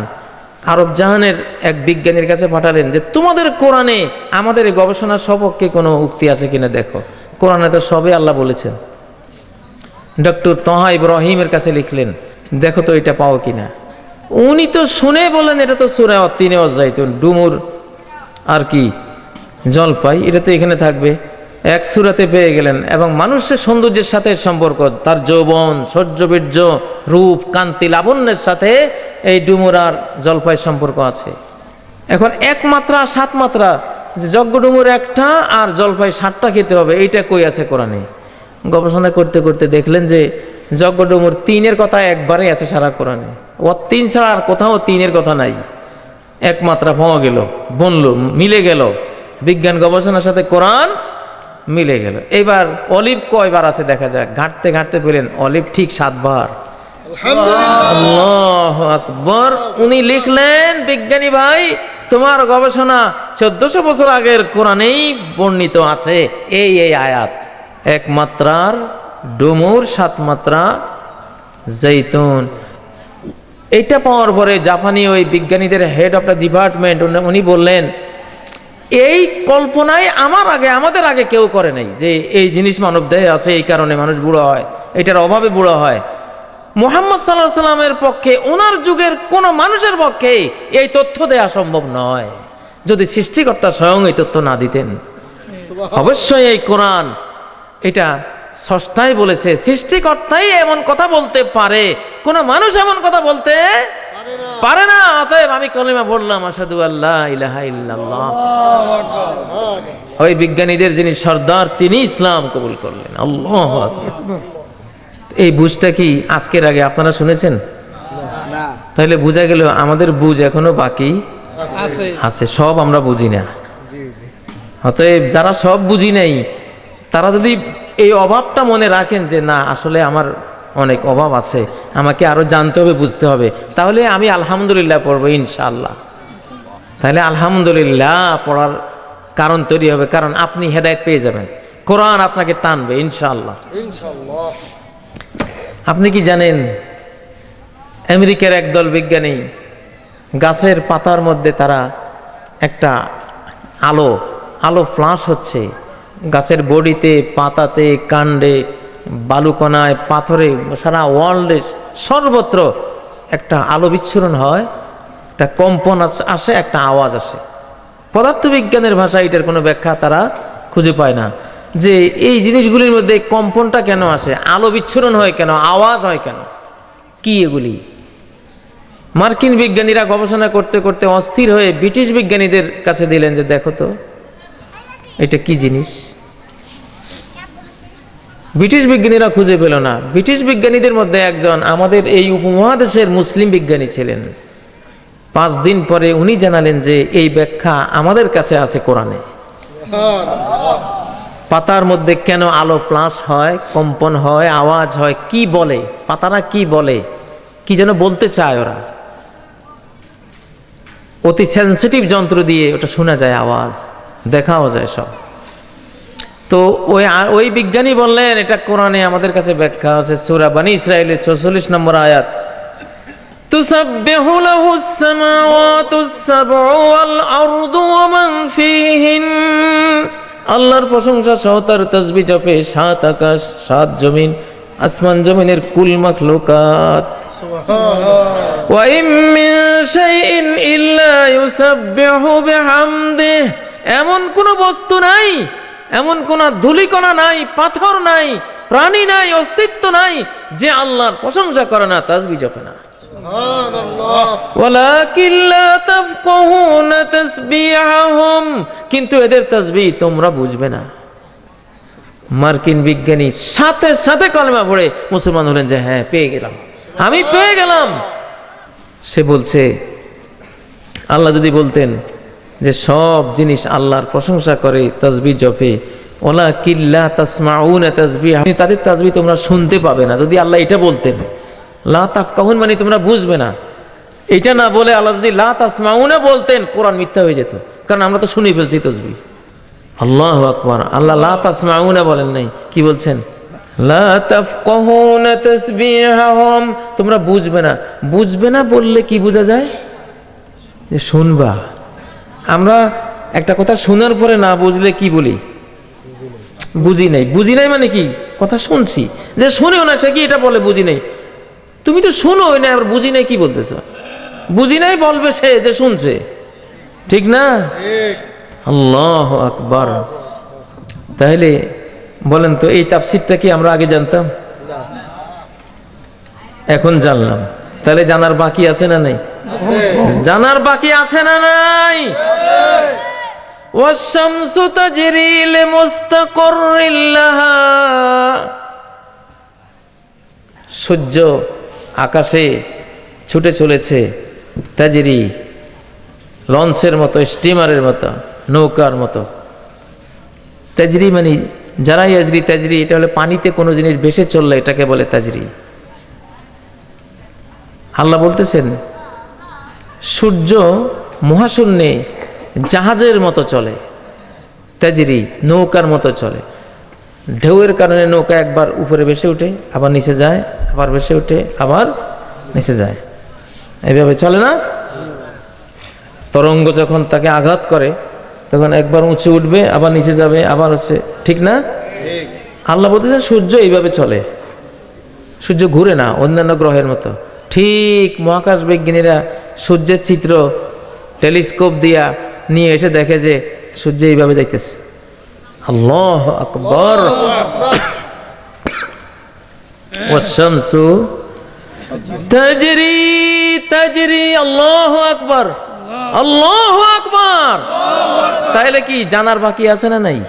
আরব জাহানের এক বিজ্ঞানীর কাছে পাঠালেন যে তোমাদের কোরআনে আমাদের এই গবেষণার সপক্ষে কোনো উক্তি আছে কিনা দেখো। কোরআনে তো সবে আল্লাহ বলেছেন। ডক্টর তহা ইব্রাহিমের কাছে লিখলেন, দেখো তো এটা পাও কিনা। উনি তো শুনে বললেন এটা তো সূরা ওয়াত্তিন ওয়াজ্জাইতুন, ডুমুর আর কি জলপাই, এটা তো এখানে থাকবে। এক সূরাতে পেয়ে গেলেন। এবং মানুষের সৌন্দর্যের সাথে সম্পর্ক, তার যৌবন, সৌর্যবীর্য, রূপ, কান্তি, লাবণ্যের সাথে এই ডুমুর আর জলপাইয়ের সম্পর্ক আছে। এখন 1 মাত্রা 7 মাত্রা, যে যজ্ঞ ডুমুর 1টা আর জলপাই 7টা খেতে হবে, এইটা কই আছে কোরআনে? গবেষণা করতে করতে দেখলেন যে যজ্ঞ ডুমুর 3-এর কথা একবারে আছে সারা কোরআনে। 3 ছাড়া আর কোথাও 3-এর কথা নাই। 1 মাত্রা পাওয়া গেল, বনল, মিলে গেল, বিজ্ঞান গবেষণার সাথে কোরআন মিলে গেল। এবার অলিভ কয়বার আছে দেখা যাক। ঘাঁটতে ঘাঁটতে পেলেন অলিভ ঠিক 7 বার। আল্লাহু আকবার। উনি লিখলেন, বিজ্ঞানী ভাই তোমার গবেষণা 1400 বছর আগের কোরআনেই বর্ণিত আছে এই আয়াত। 1 মাত্রার ডুমুর, 7 মাত্রা জৈতুন। এইটা পাওয়ার পরে জাপানি ওই বিজ্ঞানীদের হেড অফ দ্য ডিপার্টমেন্ট উনি বললেন, এই কল্পনায় আমাদের আগে কেউ করে নাই যে এই জিনিস মানব দেহে আছে, এই কারণে মানুষ বুড়ো হয়, এটার অভাবে বুড়ো হয়। মুহাম্মদ সাল্লাল্লাহু আলাইহি সাল্লামের পক্ষে, ওনার যুগের কোন মানুষের পক্ষে এই তথ্য দেয়া সম্ভব নয় যদি সৃষ্টিকর্তা স্বয়ং এই তথ্য না দিতেন। অবশ্যই এই কোরআন এটা স্রষ্টাই বলেছে, সৃষ্টিকর্তাই এমন কথা বলতে পারে, কোন মানুষ এমন কথা বলতে পারে না। অতএব আমি কালিমা বললাম, আশহাদু আল্লা ইলাহা ইল্লাল্লাহ। ওই বিজ্ঞানীদের যিনি সর্দার, তিনি ইসলাম কবুল করলেন। আল্লাহু আকবার। এই বুঝটা কি আজকের আগে আপনারা শুনেছেন? তাহলে বোঝা গেল আমাদের বুঝ এখনো বাকি আছে, সব আমরা বুঝি না। অতএব যারা সব বুঝি নাই, তারা যদি এই অভাবটা মনে রাখেন যে না, আসলে আমার অনেক অভাব আছে, আমাকে আরো জানতে হবে, বুঝতে হবে, তাহলে আমি আলহামদুলিল্লাহ পড়বো ইনশাআল্লাহ। তাহলে আলহামদুলিল্লাহ পড়ার কারণ তৈরি হবে, কারণ আপনি হেদায়েত পেয়ে যাবেন। কোরআন আপনাকে টানবে ইনশাআল্লাহ। ইনশাআল্লাহ। আপনি কি জানেন আমেরিকার একদল বিজ্ঞানী গাছের পাতার মধ্যে তারা একটা আলো ফ্লাশ হচ্ছে, গাছের বডিতে, পাতাতে, কাণ্ডে, বালুকণায়, পাথরে, সারা ওয়ার্ল্ডে সর্বত্র একটা আলো বিচ্ছুরণ হয়, একটা কম্পন আসে, একটা আওয়াজ আসে। পদার্থবিজ্ঞানের ভাষায় এটার কোনো ব্যাখ্যা তারা খুঁজে পায় না, যে এই জিনিসগুলির মধ্যে কম্পনটা কেন আসে, আলো বিচ্ছুরণ হয় কেন, আওয়াজ হয় কেন, কি এগুলি। মার্কিন বিজ্ঞানীরা গবেষণা করতে করতে অস্থির হয়ে ব্রিটিশ বিজ্ঞানীদের কাছে দিলেন যে দেখো তো এটা কি জিনিস। ব্রিটিশ বিজ্ঞানীরা খুঁজে পেল না। ব্রিটিশ বিজ্ঞানীদের মধ্যে একজন আমাদের এই উপমহাদেশের মুসলিম বিজ্ঞানী ছিলেন। 5 দিন পরে উনি জানালেন যে এই ব্যাখ্যা আমাদের কাছে আছে কোরআনে। পাতার মধ্যে কেন আলো ফ্লাশ হয়, কম্পন হয়, আওয়াজ হয়, কি বলে, পাতারা কি বলে, কি যেন বলতে চায় ওরা। অতি সেন্সিটিভ যন্ত্র দিয়ে ওটা শোনা যায়, আওয়াজ দেখাও যায় সব। তো ওই বিজ্ঞানী বললেন এটা কোরআনে আমাদের কাছে ব্যাখ্যা আছে, সূরা বনী ইসরাঈলের 44 নম্বর আয়াত, তুসাব্বিহু লাহুস সামাওয়াতুস সাবউ ওয়াল আরদু ওয়া মান ফীহিন। আল্লাহর প্রশংসা সহ তার তাসবিহ জপে 7 আকাশ 7 জমিন, আসমান জমিনের কুল মাখলুকাত। ওয়া ইম মিন শাইইন ইল্লা ইউসাব্বিহু বিহামদিহি। এমন কোন বস্তু নাই, এমন কোন ধূলিকণা নাই, পাথর নাই, প্রাণী নাই, অস্তিত্ব নাই যে আল্লাহর প্রশংসা করে না, তাসবিহ জপে না। সুবহানাল্লাহ। ওয়ালাকিন লা তাফকাহুনা তাসবিহাহুম। কিন্তু এদের তাসবিহ তোমরা বুঝবে না। মার্কিন বিজ্ঞানী সাথে সাথে কলেমা পড়ে মুসলমান হলেন যে হ্যাঁ পেয়ে গেলাম, আমি পেয়ে গেলাম। সে বলছে আল্লাহ যদি বলতেন যে সব জিনিস আল্লাহর প্রশংসা করে, তাসবিহ জপে, ওয়ালাকিন লা তাসমাউনা তাসবিহাহুম, তাদের তাসবিহ তোমরা শুনতে পাবে না। যদি আল্লাহ এটা বলতেন, লা তাফকাহুন মানে তোমরা বুঝবে না, এটা না বলে আল্লাহ যদি লা তাসমাউনা বলতেন, কোরআন মিথ্যা হয়ে যেত, কারণ আমরা তো শুনে ফেলছি তাসবিহ। আল্লাহু আকবার। আল্লাহ লা তাসমাউনা বলেন নাই, কি বলছেন? লা তাফকাহুনা তাসবিহাহুম, তোমরা বুঝবে না। বুঝবে না বললে কি বোঝা যায়? যে শুনবা। আমরা একটা কথা শোনার পরে না বুঝলে কি বলি? বুঝি নাই। বুঝি নাই মানে কি? কথা শুনছি, যে শুনেও না সে কি এটা বলে বুঝি নাই। তুমি তো শুনো না, আবার বুঝি নাই কি বলতেছ? বুঝি নাই বলবে সে যে শুনছে, ঠিক না? আল্লাহু আকবার। তাহলে বলেন তো এই তাফসীরটা কি আমরা আগে জানতাম? এখন জানলাম। তাহলে জানার বাকি আছে না নাই? জানার বাকি আছে না নাই? ওয়াশ-শামসু তাজরি লিমুস্তাকাররিন লাহা। সূর্য আকাশে ছুটে চলেছে, তাজরি, লঞ্চের মতো, স্টিমারের মতো, নৌকার মতো। তাজরি মানে যারা ইয়াজরি তাজরি, এটা হলে পানিতে কোনো জিনিস ভেসে চললে এটাকে বলে তাজরি। আল্লাহ বলতেছেন সূর্য মহাশূন্যে জাহাজের মতো চলে, তাজরি, নৌকার মতো চলে। ঢেউয়ের কারণে নৌকা একবার উপরে ভেসে উঠে, আবার নিচে যায়, আবার ভেসে উঠে, আবার নিচে যায়, এইভাবে চলে না? তরঙ্গ যখন তাকে আঘাত করে তখন একবার উঁচে উঠবে, আবার নিচে যাবে, আবার হচ্ছে, ঠিক না? আল্লাহ বলতেছেন সূর্য এইভাবে চলে, সূর্য ঘুরে না অন্যান্য গ্রহের মতো। ঠিক মহাকাশ বিজ্ঞানীরা সূর্যের চিত্র টেলিস্কোপ দিয়া নিয়ে এসে দেখে যে সূর্য এইভাবে যাইতেছে। আল্লাহু আকবার। ওয়াশ-শামসু তাজরি তাজরি। আল্লাহু আকবার, আল্লাহু আকবার। তাহলে কি জানার বাকি আছে না নাই?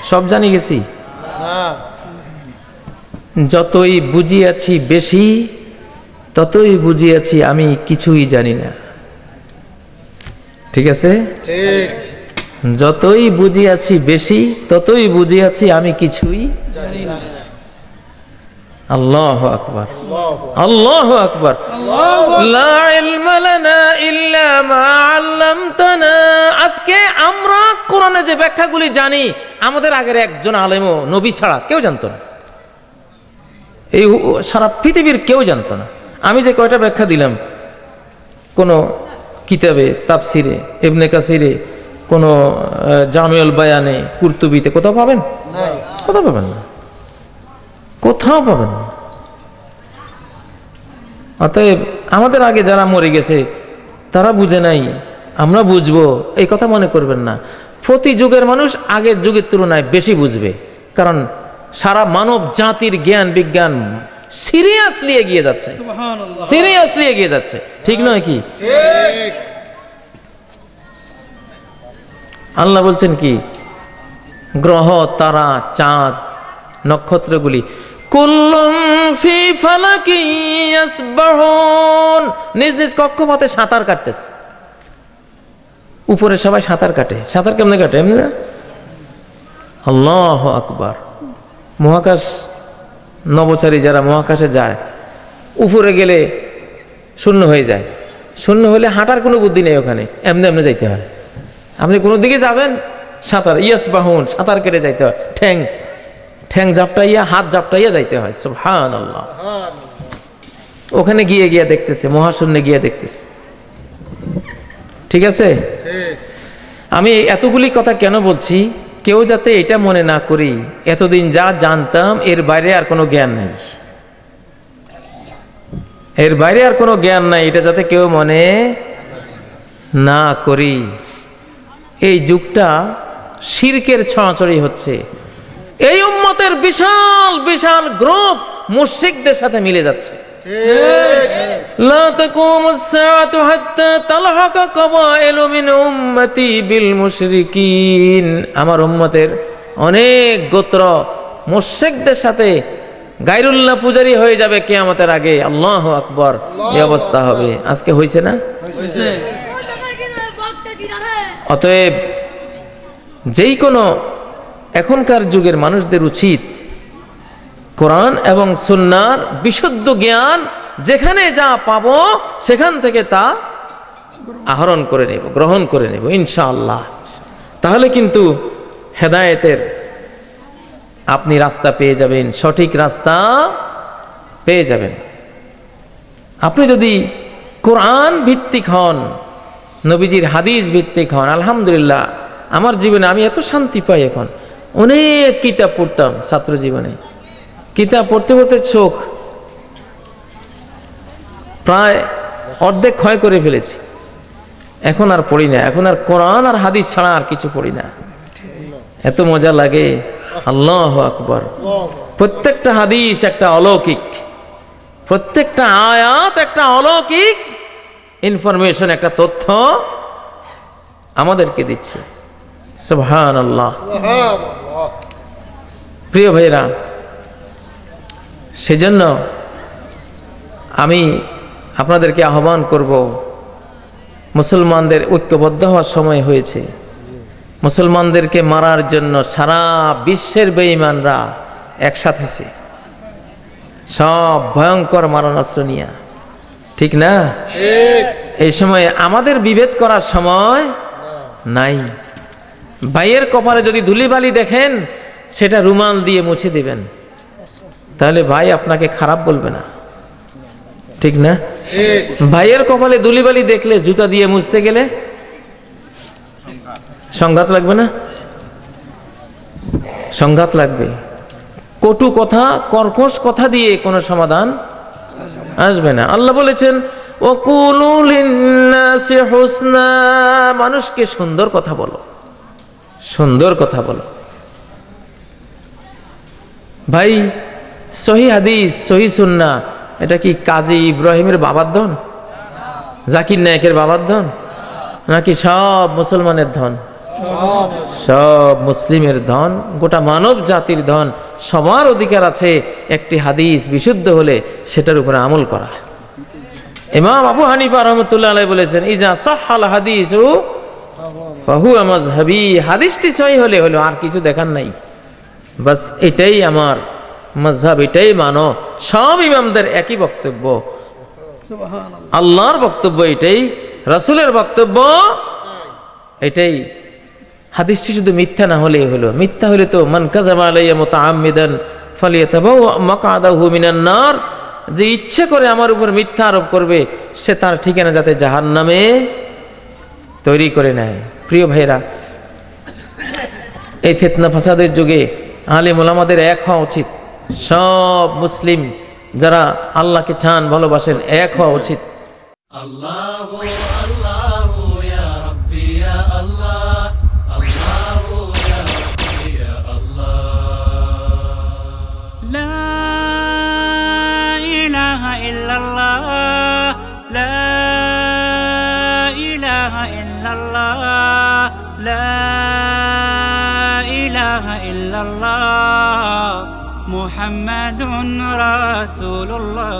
সব জানি গেছি। যতই বুঝিয়াছি বেশি, ততই বুঝিয়াছি আমি কিছুই জানি না। ঠিক আছে? ঠিক। যতই বুঝিয়াছি বেশি, ততই বুঝিয়াছি আমি কিছুই জানি না। আল্লাহু আকবার, আল্লাহু আকবার। লা ইলমা লানা ইল্লা মা আল্লামতানা। আজকে আমরা কোরআনে যে ব্যাখ্যাগুলি জানি, আমাদের আগের একজন আলেমও নবী ছাড়া কেউ জানতো না, এই সারা পৃথিবীর কেউ জানতো না। আমি যে কয়টা ব্যাখ্যা দিলাম, কোনো কিতাবে, তাফসিরে, ইবনে কাসিরে, কোনো জামিউল বায়ানে, কুরতুবিতে কোথাও পাবেন? কোথাও পাবেন না, কোথাও পাবেন না। অতএব আমাদের আগে যারা মরে গেছে তারা বুঝে নাই, আমরা বুঝবো এই কথা মনে করবেন না। প্রতি যুগের মানুষ আগের যুগের তুলনায় বেশি বুঝবে, কারণ সারা মানব জাতির জ্ঞান বিজ্ঞান সিরিয়াসলি এগিয়ে যাচ্ছে, সিরিয়াসলি এগিয়ে যাচ্ছে, ঠিক নয় কি? আল্লাহ বলছেন কি, গ্রহ, তারা, চাঁদ, নক্ষত্রগুলি কুল্লুম ফি ফালাকি ইয়াসবাহুন, নিজ নিজ কক্ষপথে সাঁতার কাটতেছে। উপরে সবাই সাঁতার কাটে, সাঁতার কেমনে কাটে? এমনি না? আল্লাহু আকবার। মহাকাশ নভোচারী যারা মহাকাশে যায়, উপরে গেলে শূন্য হয়ে যায়, শূন্য হলে হাঁটার কোনো বুদ্ধি নেই, ওখানে এমনি এমনি যাইতে হয়। আপনি কোনো দিকে যাবেন, সাঁতার, ইয়াসবাহুন, সাঁতার কেটে যাইতে হয়, ঠ্যাং জাপটাইয়া, হাত জাপটাইয়া যাইতে হয়। সুবহানাল্লাহ। ওখানে গিয়ে গিয়ে দেখতেছে, মহাশূন্যে গিয়ে দেখতেছে, ঠিক আছে? আমি এতগুলি কথা কেন বলছি, কেউ যাতে এটা মনে না করি এতদিন যা জানতাম এর বাইরে আর কোনো জ্ঞান নাই, এর বাইরে আর কোনো জ্ঞান নাই, এটা যাতে কেউ মনে না করি। এই যুগটা শিরকের ছড়াছড়ি হচ্ছে, এই উম্মতের বিশাল বিশাল গ্রুপ মুশরিকদের সাথে মিলে যাচ্ছে। লা তাকুমুস সাআতু হাত্তা তালহাকা কাবাইলু মিন উম্মতি বিল মুশরিকিন, আমার উম্মতের অনেক গোত্র মুশরিকদের সাথে গায়রুল্লাহ পূজারী হয়ে যাবে কিয়ামতের আগে। আল্লাহু আকবার। এই অবস্থা হবে। আজকে হইছে না? হইছে। অতএব যেই কোনো এখনকার যুগের মানুষদের উচিত কোরআন এবং সুন্নাহর বিশুদ্ধ জ্ঞান যেখানে যা পাবো সেখান থেকে তা আহরণ করে নেব, গ্রহণ করে নেব ইনশাআল্লাহ। তাহলে কিন্তু হেদায়েতের আপনি রাস্তা পেয়ে যাবেন, সঠিক রাস্তা পেয়ে যাবেন। আপনি যদি কোরআন ভিত্তিক হন, নবীজির হাদিস ভিত্তিক হন, আলহামদুলিল্লাহ আমার জীবনে আমি এত শান্তি পাই। এখন অনেক কিতাব পড়তাম ছাত্র জীবনে, কিতাব পড়তে পড়তে চোখ প্রায় অর্ধেক ক্ষয় করে ফেলেছি, এখন আর পড়ি না, এখন আর কোরআন আর হাদিস ছাড়া আর কিছু পড়ি না। এত মজা লাগে। আল্লাহু আকবার। প্রত্যেকটা হাদিস একটা অলৌকিক, প্রত্যেকটা আয়াত একটা অলৌকিক ইনফরমেশন, একটা তথ্য আমাদেরকে দিচ্ছে। সুবহানাল্লাহ। প্রিয় ভাইরা, সেজন্য আমি আপনাদেরকে আহ্বান করব, মুসলমানদের ঐক্যবদ্ধ হওয়ার সময় হয়েছে। মুসলমানদেরকে মারার জন্য সারা বিশ্বের বেঈমানরা একসাথে হয়েছে, সব ভয়ঙ্কর মারণাস্ত্র নিয়ে, ঠিক না? এই সময় আমাদের বিভেদ করার সময় নাই। ভাইয়ের কপালে যদি ধুলিবালি দেখেন, সেটা রুমাল দিয়ে মুছে দিবেন, তাহলে ভাই আপনাকে খারাপ বলবে না, ঠিক না? ভাইয়ের কপালে ধুলিবালি দেখলে জুতা দিয়ে মুছতে গেলে সংঘাত লাগবে না? সংঘাত লাগবে। কটু কথা, কর্কশ কথা দিয়ে কোনো সমাধান আসবে না। আল্লাহ বলেছেন ওয়াকুলু লিন্নাসি হুসনা, মানুষকে সুন্দর কথা বলো, সুন্দর কথা বলো। ভাই সহিহ হাদিস, সহিহ সুন্নাহ, এটা কি কাজী ইব্রাহিমের বাবার ধন, জাকির নায়েকের বাবার ধন, নাকি সব মুসলমানের ধন? সব মুসলিমের ধন, গোটা মানব জাতির ধন। সবার অধিকার আছে একটি হাদিস বিশুদ্ধ হলে সেটার উপরে আমল করা। ইমাম আবু হানিফা রাহমাতুল্লাহ আলাইহি বলেছেন ইজা সাহহাল হাদিসু ফাহুয়া মাযহাবি, হাদিসটি সহিহ হলে হলো, আর কিছু দেখার নাই, বাস এটাই আমার মাযহাব, এটাই মানো। সব ইমামদের একই বক্তব্য, আল্লাহর বক্তব্য এটাই, রাসূলের বক্তব্য এটাই, হাদিসটি শুধু মিথ্যা না হলেই হলো, মিথ্যা হলে তো মান কাযাবা আলাইয়া মুতাআম্মিদান ফালিয়াতাবাওয়া মাকআদাহু মিনান নার, যে ইচ্ছে করে আমার উপর মিথ্যা আরোপ করবে সে তার ঠিকানা যাতে জাহান্নামে তৈরি করে নেয়। প্রিয় ভাইরা, এই ফিতনা ফাসাদের যুগে আলেম ওলামাদের এক হওয়া উচিত। সব মুসলিম যারা আল্লাহকে চান, ভালোবাসেন, এক হওয়া উচিত। মুহাম্মাদুন রাসূলুল্লাহ।